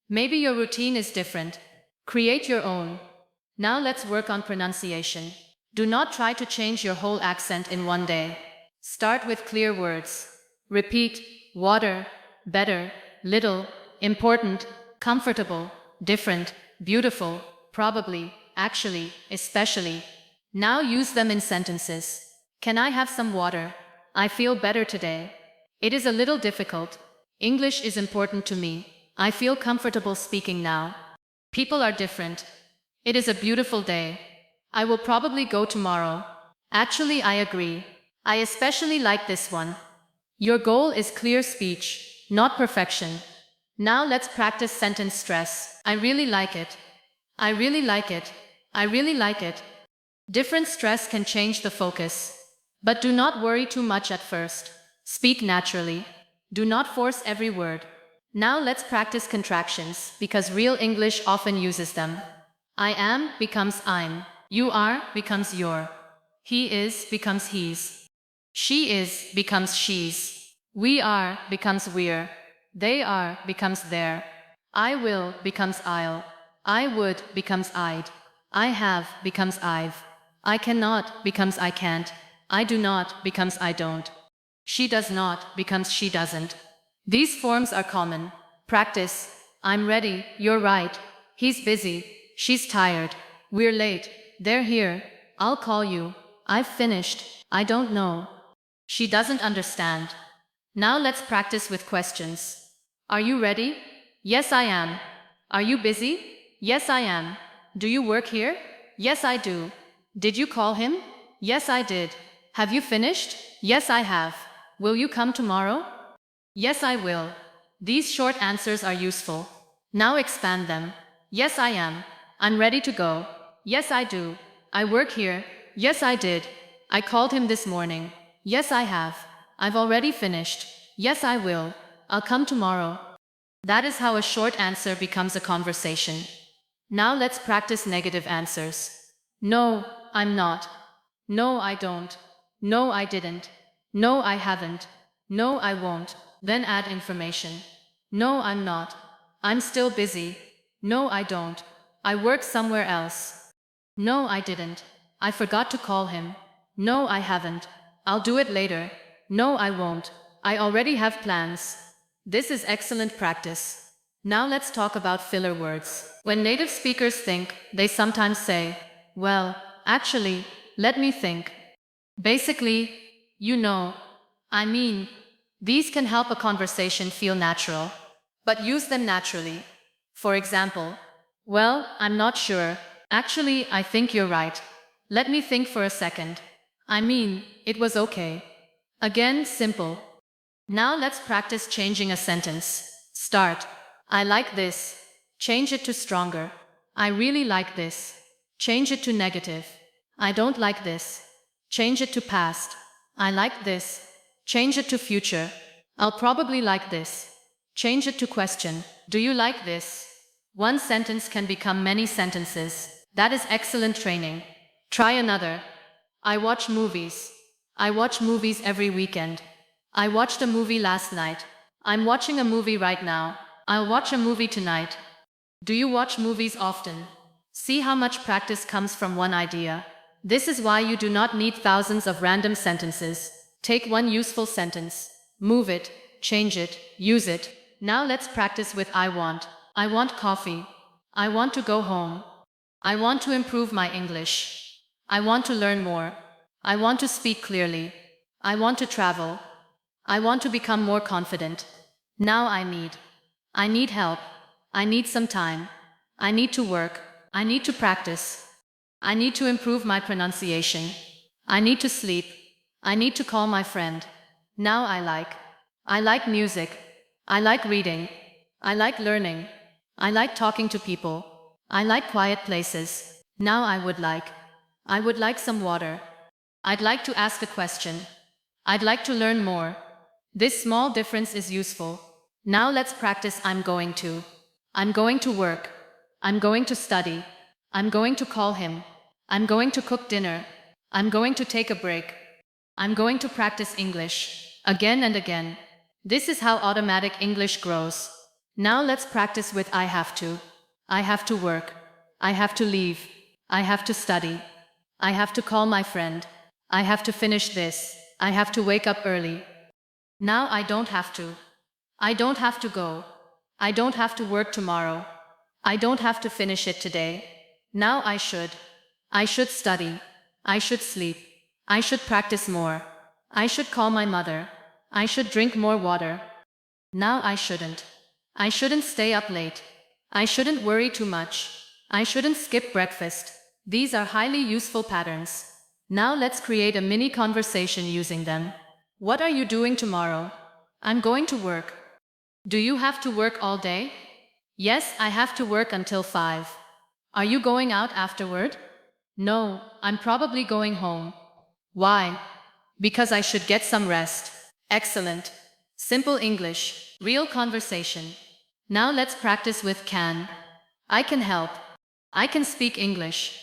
Maybe your routine is different. Create your own. Now let's work on pronunciation. Do not try to change your whole accent in one day. Start with clear words. Repeat water, better, little, important, comfortable, different, beautiful, probably, actually, especially. Now use them in sentences. Can I have some water? I feel better today. It is a little difficult. English is important to me. I feel comfortable speaking now. People are different. It is a beautiful day. I will probably go tomorrow. Actually, I agree. I especially like this one. Your goal is clear speech, not perfection. Now let's practice sentence stress. I really like it. I really like it. I really like it. Different stress can change the focus. But do not worry too much at first. Speak naturally. Do not force every word. Now let's practice contractions, because real English often uses them. I am becomes I'm. You are becomes your. He is becomes he's. She is becomes she's. We are becomes we're. They are becomes their. I will becomes I'll. I would becomes I'd. I have becomes I've. I cannot becomes I can't. I do not becomes I don't. She does not becomes she doesn't. These forms are common. Practice. I'm ready. You're right. He's busy. She's tired. We're late. They're here. I'll call you. I've finished. I don't know. She doesn't understand. Now let's practice with questions. Are you ready? Yes, I am. Are you busy? Yes, I am. Do you work here? Yes, I do. Did you call him? Yes, I did. Have you finished? Yes, I have. Will you come tomorrow? Yes, I will. These short answers are useful. Now expand them. Yes, I am. I'm ready to go. Yes, I do. I work here. Yes, I did. I called him this morning. Yes, I have. I've already finished. Yes, I will. I'll come tomorrow. That is how a short answer becomes a conversation. Now let's practice negative answers. No, I'm not. No, I don't. No, I didn't. No, I haven't. No, I won't. Then add information. No, I'm not. I'm still busy. No, I don't. I work somewhere else. No, I didn't. I forgot to call him. No, I haven't. I'll do it later. No, I won't. I already have plans. This is excellent practice. Now let's talk about filler words. When native speakers think, they sometimes say, well, actually, let me think. Basically, you know, I mean, these can help a conversation feel natural, but use them naturally. For example, well, I'm not sure. Actually, I think you're right. Let me think for a second. I mean, it was okay. Again, simple. Now let's practice changing a sentence. Start. I like this. Change it to stronger. I really like this. Change it to negative. I don't like this. Change it to past. I like this. Change it to future. I'll probably like this. Change it to question. Do you like this? One sentence can become many sentences. That is excellent training. Try another. I watch movies. I watch movies every weekend. I watched a movie last night. I'm watching a movie right now. I'll watch a movie tonight. Do you watch movies often? See how much practice comes from one idea. This is why you do not need thousands of random sentences. Take one useful sentence. Move it, change it, use it. Now let's practice with I want. I want coffee. I want to go home. I want to improve my English. I want to learn more. I want to speak clearly. I want to travel. I want to become more confident. Now I need help. I need some time. I need to work. I need to practice. I need to improve my pronunciation. I need to sleep. I need to call my friend. Now I like music. I like reading. I like learning. I like talking to people. I like quiet places. Now I would like some water. I'd like to ask a question. I'd like to learn more. This small difference is useful. Now let's practice I'm going to. I'm going to work. I'm going to study. I'm going to call him. I'm going to cook dinner. I'm going to take a break. I'm going to practice English. Again and again. This is how automatic English grows. Now let's practice with I have to. I have to work. I have to leave. I have to study. I have to call my friend. I have to finish this. I have to wake up early. Now I don't have to. I don't have to go. I don't have to work tomorrow. I don't have to finish it today. Now I should. I should study. I should sleep. I should practice more. I should call my mother. I should drink more water. Now I shouldn't. I shouldn't stay up late. I shouldn't worry too much. I shouldn't skip breakfast. These are highly useful patterns. Now let's create a mini conversation using them. What are you doing tomorrow? I'm going to work. Do you have to work all day? Yes, I have to work until 5. Are you going out afterward? No, I'm probably going home. Why? Because I should get some rest. Excellent. Simple English. Real conversation. Now let's practice with can. I can help. I can speak English.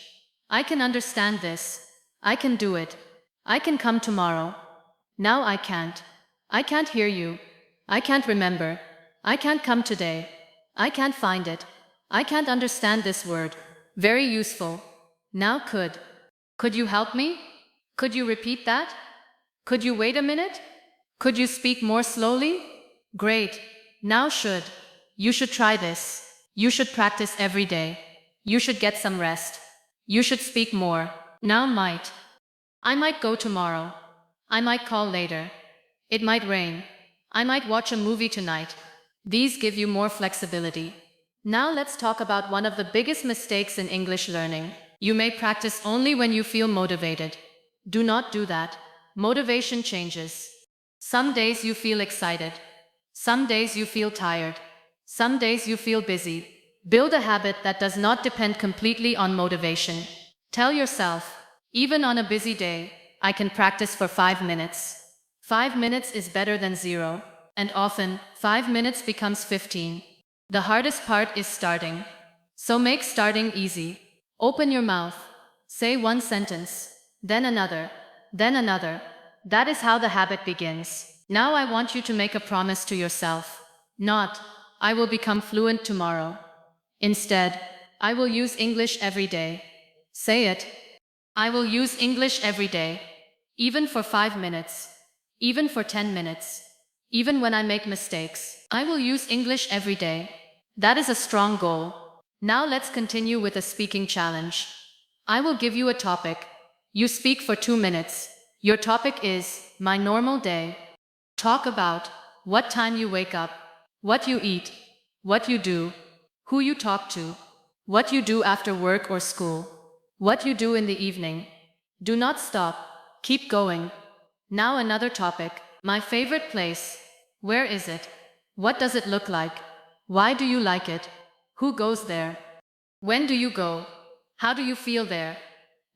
I can understand this. I can do it. I can come tomorrow. Now I can't. I can't hear you. I can't remember. I can't come today. I can't find it. I can't understand this word. Very useful. Now could. Could you help me? Could you repeat that? Could you wait a minute? Could you speak more slowly? Great. Now should. You should try this. You should practice every day. You should get some rest. You should speak more. Now might. I might go tomorrow. I might call later. It might rain. I might watch a movie tonight. These give you more flexibility. Now let's talk about one of the biggest mistakes in English learning. You may practice only when you feel motivated. Do not do that. Motivation changes. Some days you feel excited. Some days you feel tired. Some days you feel busy. Build a habit that does not depend completely on motivation. Tell yourself, even on a busy day, I can practice for 5 minutes. 5 minutes is better than 0, and often, 5 minutes becomes 15. The hardest part is starting. So make starting easy. Open your mouth. Say one sentence, then another, then another. That is how the habit begins. Now I want you to make a promise to yourself. Not, I will become fluent tomorrow. Instead, I will use English every day. Say it. I will use English every day. Even for 5 minutes. Even for 10 minutes. Even when I make mistakes. I will use English every day. That is a strong goal. Now let's continue with a speaking challenge. I will give you a topic. You speak for 2 minutes. Your topic is my normal day. Talk about what time you wake up, what you eat, what you do, who you talk to, what you do after work or school, what you do in the evening. Do not stop. Keep going. Now another topic. My favorite place. Where is it? What does it look like? Why do you like it? Who goes there? When do you go? How do you feel there?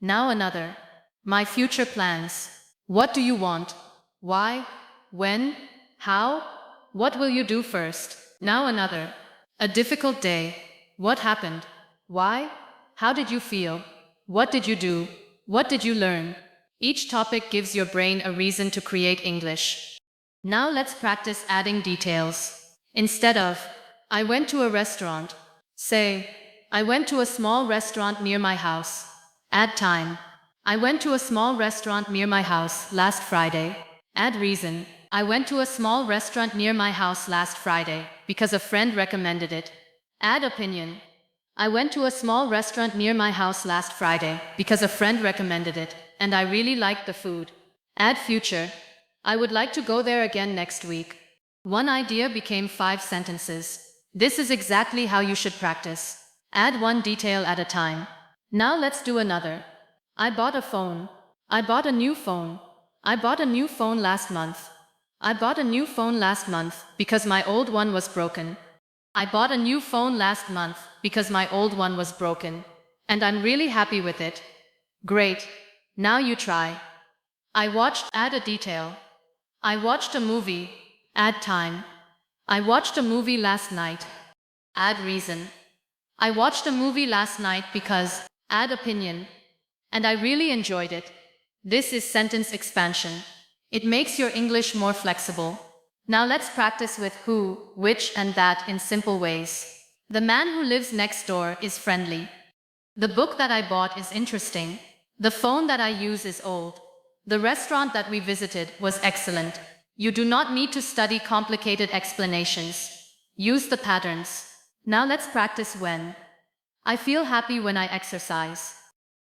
Now another. My future plans. What do you want? Why? When? How? What will you do first? Now another. A difficult day. What happened? Why? How did you feel? What did you do? What did you learn? Each topic gives your brain a reason to create English. Now let's practice adding details. Instead of, I went to a restaurant, say, I went to a small restaurant near my house. Add time. I went to a small restaurant near my house last Friday. Add reason. I went to a small restaurant near my house last Friday because a friend recommended it. Add opinion. I went to a small restaurant near my house last Friday because a friend recommended it, and I really liked the food. Add future. I would like to go there again next week. One idea became 5 sentences. This is exactly how you should practice. Add one detail at a time. Now let's do another. I bought a phone. I bought a new phone. I bought a new phone last month. I bought a new phone last month because my old one was broken. I bought a new phone last month because my old one was broken. And I'm really happy with it. Great. Now you try. I watched, add a detail. I watched a movie. Add time. I watched a movie last night. Add reason. I watched a movie last night because, add opinion. And I really enjoyed it. This is sentence expansion. It makes your English more flexible. Now let's practice with who, which, and that in simple ways. The man who lives next door is friendly. The book that I bought is interesting. The phone that I use is old. The restaurant that we visited was excellent. You do not need to study complicated explanations. Use the patterns. Now let's practice when. I feel happy when I exercise.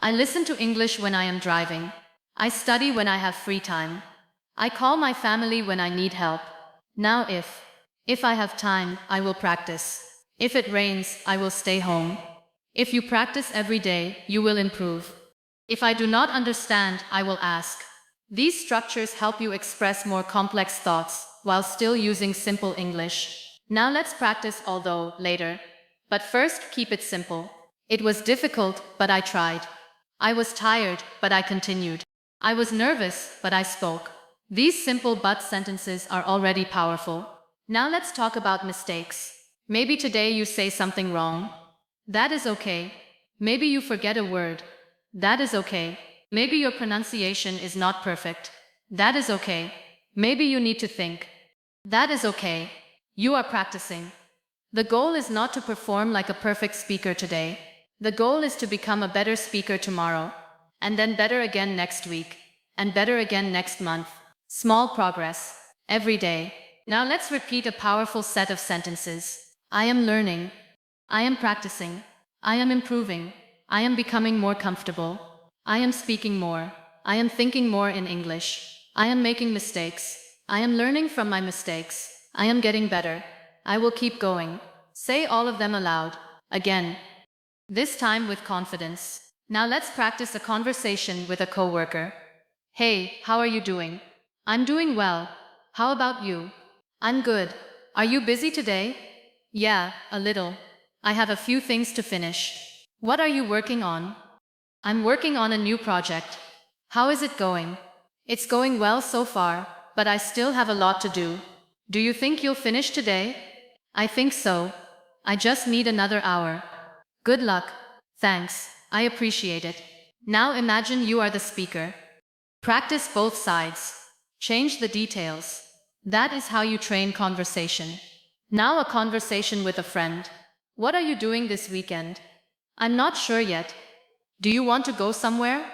I listen to English when I am driving. I study when I have free time. I call my family when I need help. Now if I have time, I will practice. If it rains, I will stay home. If you practice every day, you will improve. If I do not understand, I will ask. These structures help you express more complex thoughts while still using simple English. Now let's practice although later. But first, keep it simple. It was difficult, but I tried. I was tired, but I continued. I was nervous, but I spoke. These simple but sentences are already powerful. Now let's talk about mistakes. Maybe today you say something wrong. That is okay. Maybe you forget a word. That is okay. Maybe your pronunciation is not perfect. That is okay. Maybe you need to think. That is okay. You are practicing. The goal is not to perform like a perfect speaker today. The goal is to become a better speaker tomorrow, and then better again next week, and better again next month. Small progress, every day. Now let's repeat a powerful set of sentences. I am learning. I am practicing. I am improving. I am becoming more comfortable. I am speaking more. I am thinking more in English. I am making mistakes. I am learning from my mistakes. I am getting better. I will keep going. Say all of them aloud. Again. This time with confidence. Now let's practice a conversation with a coworker. Hey, how are you doing? I'm doing well. How about you? I'm good. Are you busy today? Yeah, a little. I have a few things to finish. What are you working on? I'm working on a new project. How is it going? It's going well so far, but I still have a lot to do. Do you think you'll finish today? I think so. I just need another hour. Good luck. Thanks. I appreciate it. Now imagine you are the speaker. Practice both sides. Change the details. That is how you train conversation. Now a conversation with a friend. What are you doing this weekend? I'm not sure yet. Do you want to go somewhere?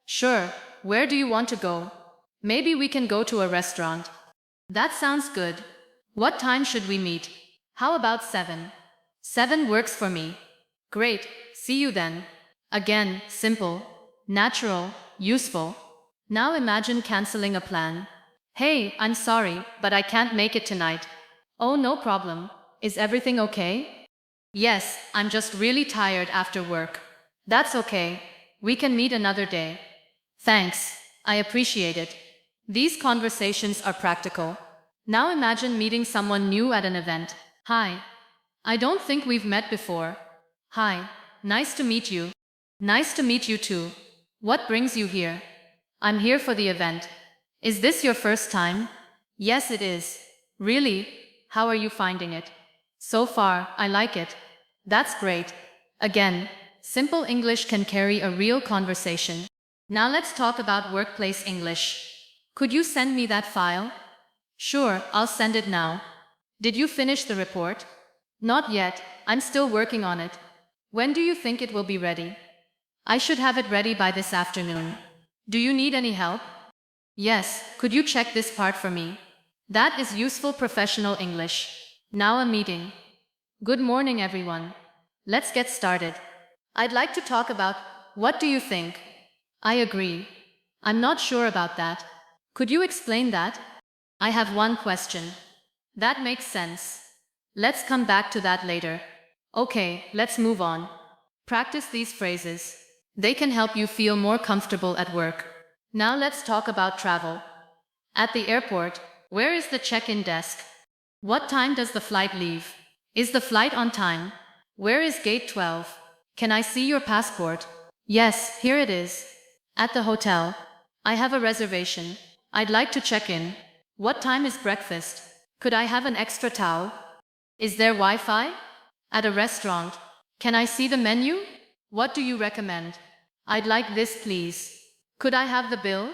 Sure. Where do you want to go? Maybe we can go to a restaurant. That sounds good. What time should we meet? How about 7? 7 works for me. Great. See you then. Again, simple, natural, useful. Now imagine canceling a plan. Hey, I'm sorry, but I can't make it tonight. Oh, no problem. Is everything okay? Yes, I'm just really tired after work. That's okay. We can meet another day. Thanks. I appreciate it. These conversations are practical. Now imagine meeting someone new at an event. Hi. I don't think we've met before. Hi. Nice to meet you. Nice to meet you too. What brings you here? I'm here for the event. Is this your first time? Yes, it is. Really? How are you finding it? So far, I like it. That's great. Again, simple English can carry a real conversation. Now let's talk about workplace English. Could you send me that file? Sure, I'll send it now. Did you finish the report? Not yet. I'm still working on it. When do you think it will be ready? I should have it ready by this afternoon. Do you need any help? Yes, could you check this part for me? That is useful professional English. Now a meeting. Good morning, everyone. Let's get started. I'd like to talk about what do you think? I agree. I'm not sure about that. Could you explain that? I have one question. That makes sense. Let's come back to that later. Okay, let's move on. Practice these phrases. They can help you feel more comfortable at work. Now let's talk about travel. At the airport, where is the check-in desk? What time does the flight leave? Is the flight on time? Where is gate 12? Can I see your passport? Yes, here it is. At the hotel. I have a reservation. I'd like to check in. What time is breakfast? Could I have an extra towel? Is there Wi-Fi? At a restaurant. Can I see the menu? What do you recommend? I'd like this, please. Could I have the bill?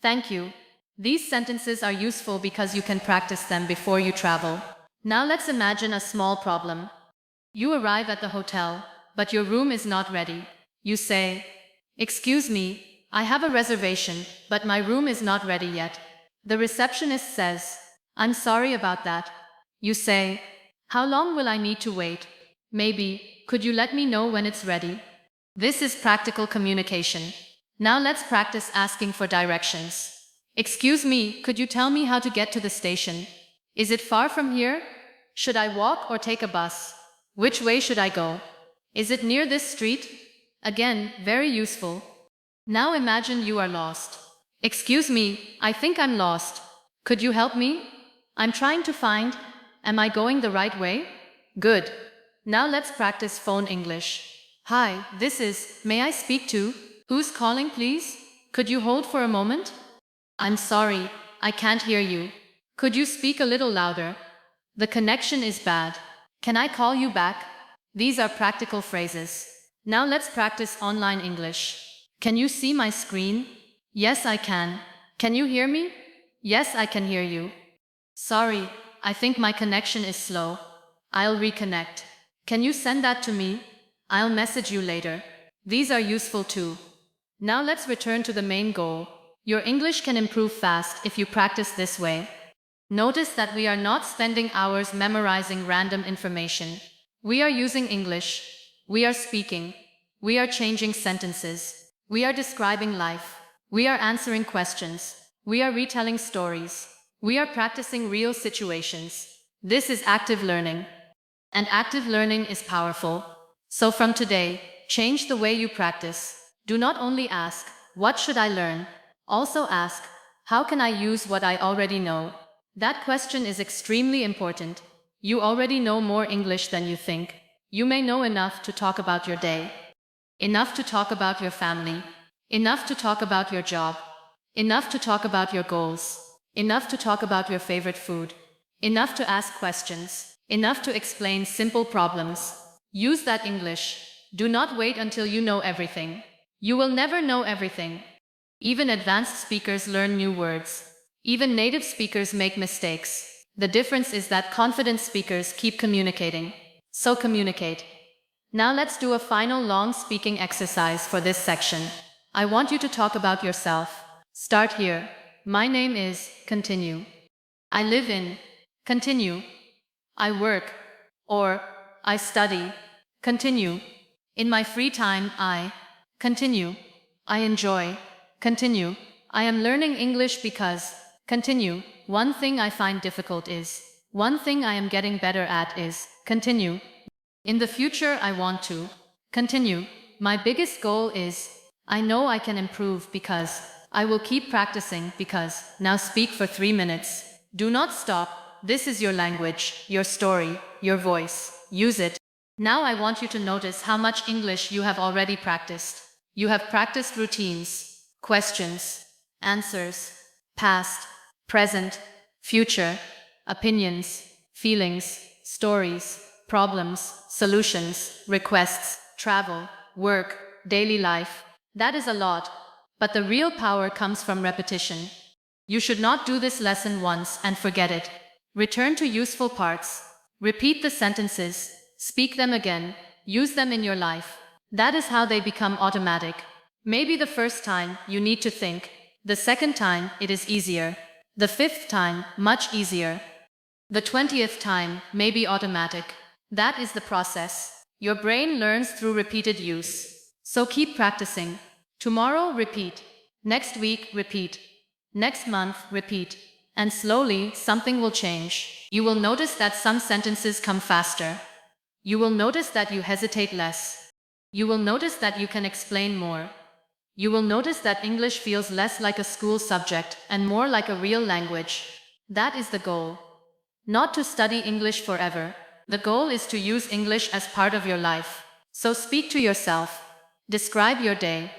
Thank you. These sentences are useful because you can practice them before you travel. Now let's imagine a small problem. You arrive at the hotel, but your room is not ready. You say, "Excuse me, I have a reservation, but my room is not ready yet." The receptionist says, "I'm sorry about that." You say, "How long will I need to wait? Maybe, could you let me know when it's ready?" This is practical communication. Now let's practice asking for directions. Excuse me, could you tell me how to get to the station? Is it far from here? Should I walk or take a bus? Which way should I go? Is it near this street? Again, very useful. Now imagine you are lost. Excuse me, I think I'm lost. Could you help me? I'm trying to find. Am I going the right way? Good. Now let's practice phone English. Hi, this is, may I speak to? Who's calling, please? Could you hold for a moment? I'm sorry, I can't hear you. Could you speak a little louder? The connection is bad. Can I call you back? These are practical phrases. Now let's practice online English. Can you see my screen? Yes, I can. Can you hear me? Yes, I can hear you. Sorry, I think my connection is slow. I'll reconnect. Can you send that to me? I'll message you later. These are useful too. Now let's return to the main goal. Your English can improve fast if you practice this way. Notice that we are not spending hours memorizing random information. We are using English. We are speaking. We are changing sentences. We are describing life. We are answering questions. We are retelling stories. We are practicing real situations. This is active learning. And active learning is powerful. So from today, change the way you practice. Do not only ask, what should I learn? Also ask, how can I use what I already know? That question is extremely important. You already know more English than you think. You may know enough to talk about your day, enough to talk about your family, enough to talk about your job, enough to talk about your goals, enough to talk about your favorite food, enough to ask questions, enough to explain simple problems. Use that English. Do not wait until you know everything. You will never know everything. Even advanced speakers learn new words. Even native speakers make mistakes. The difference is that confident speakers keep communicating. So communicate. Now let's do a final long speaking exercise for this section. I want you to talk about yourself. Start here. My name is, continue. I live in, continue. I work, or I study, continue. In my free time, I, continue. I enjoy, continue. I am learning English because, continue. One thing I find difficult is, one thing I am getting better at is, continue. In the future I want to, continue. My biggest goal is, I know I can improve because, I will keep practicing because, now speak for 3 minutes. Do not stop. This is your language, your story, your voice. Use it. Now I want you to notice how much English you have already practiced. You have practiced routines, questions, answers, past, present, future, opinions, feelings, stories, problems, solutions, requests, travel, work, daily life. That is a lot. But the real power comes from repetition. You should not do this lesson once and forget it. Return to useful parts. Repeat the sentences. Speak them again. Use them in your life. That is how they become automatic. Maybe the first time you need to think. The second time it is easier. The 5th time much easier. The 20th time may be automatic. That is the process. Your brain learns through repeated use. So keep practicing. Tomorrow repeat. Next week repeat. Next month repeat. And slowly something will change. You will notice that some sentences come faster. You will notice that you hesitate less. You will notice that you can explain more. You will notice that English feels less like a school subject and more like a real language. That is the goal. Not to study English forever. The goal is to use English as part of your life. So speak to yourself. Describe your day.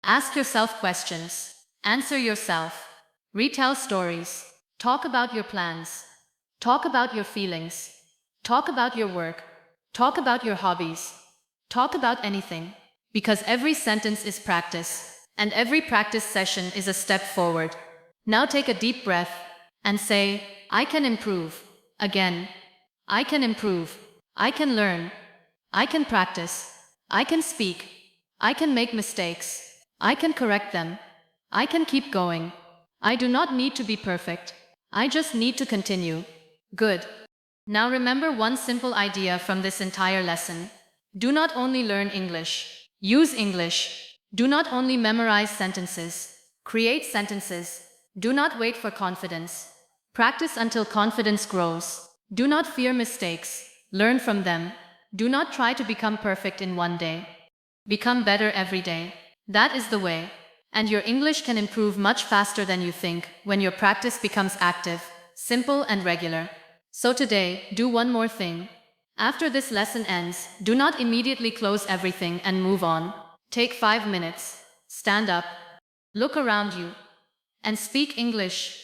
Ask yourself questions. Answer yourself. Retell stories. Talk about your plans. Talk about your feelings. Talk about your work. Talk about your hobbies. Talk about anything. Because every sentence is practice, and every practice session is a step forward. Now take a deep breath and say, I can improve. Again. I can improve. I can learn. I can practice. I can speak. I can make mistakes. I can correct them. I can keep going. I do not need to be perfect. I just need to continue. Good. Now remember one simple idea from this entire lesson. Do not only learn English. Use English. Do not only memorize sentences. Create sentences. Do not wait for confidence. Practice until confidence grows. Do not fear mistakes. Learn from them. Do not try to become perfect in one day. Become better every day. That is the way. And your English can improve much faster than you think when your practice becomes active, simple, and regular. So today, do one more thing. After this lesson ends, do not immediately close everything and move on. Take 5 minutes. Stand up. Look around you. And speak English.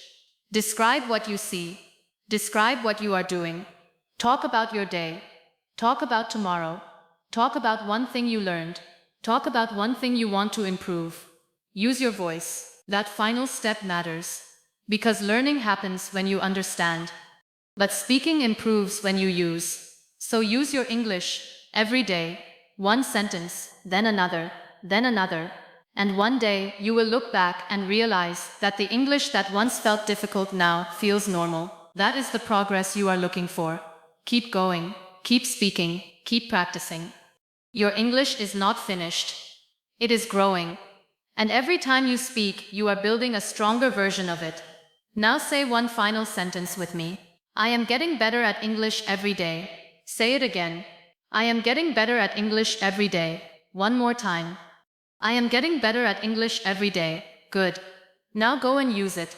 Describe what you see. Describe what you are doing. Talk about your day. Talk about tomorrow. Talk about one thing you learned. Talk about one thing you want to improve. Use your voice. That final step matters. Because learning happens when you understand. But speaking improves when you use. So use your English every day. One sentence, then another, then another. And one day you will look back and realize that the English that once felt difficult now feels normal. That is the progress you are looking for. Keep going, keep speaking, keep practicing. Your English is not finished. It is growing. And every time you speak, you are building a stronger version of it. Now say one final sentence with me. I am getting better at English every day. Say it again. I am getting better at English every day. One more time. I am getting better at English every day. Good. Now go and use it.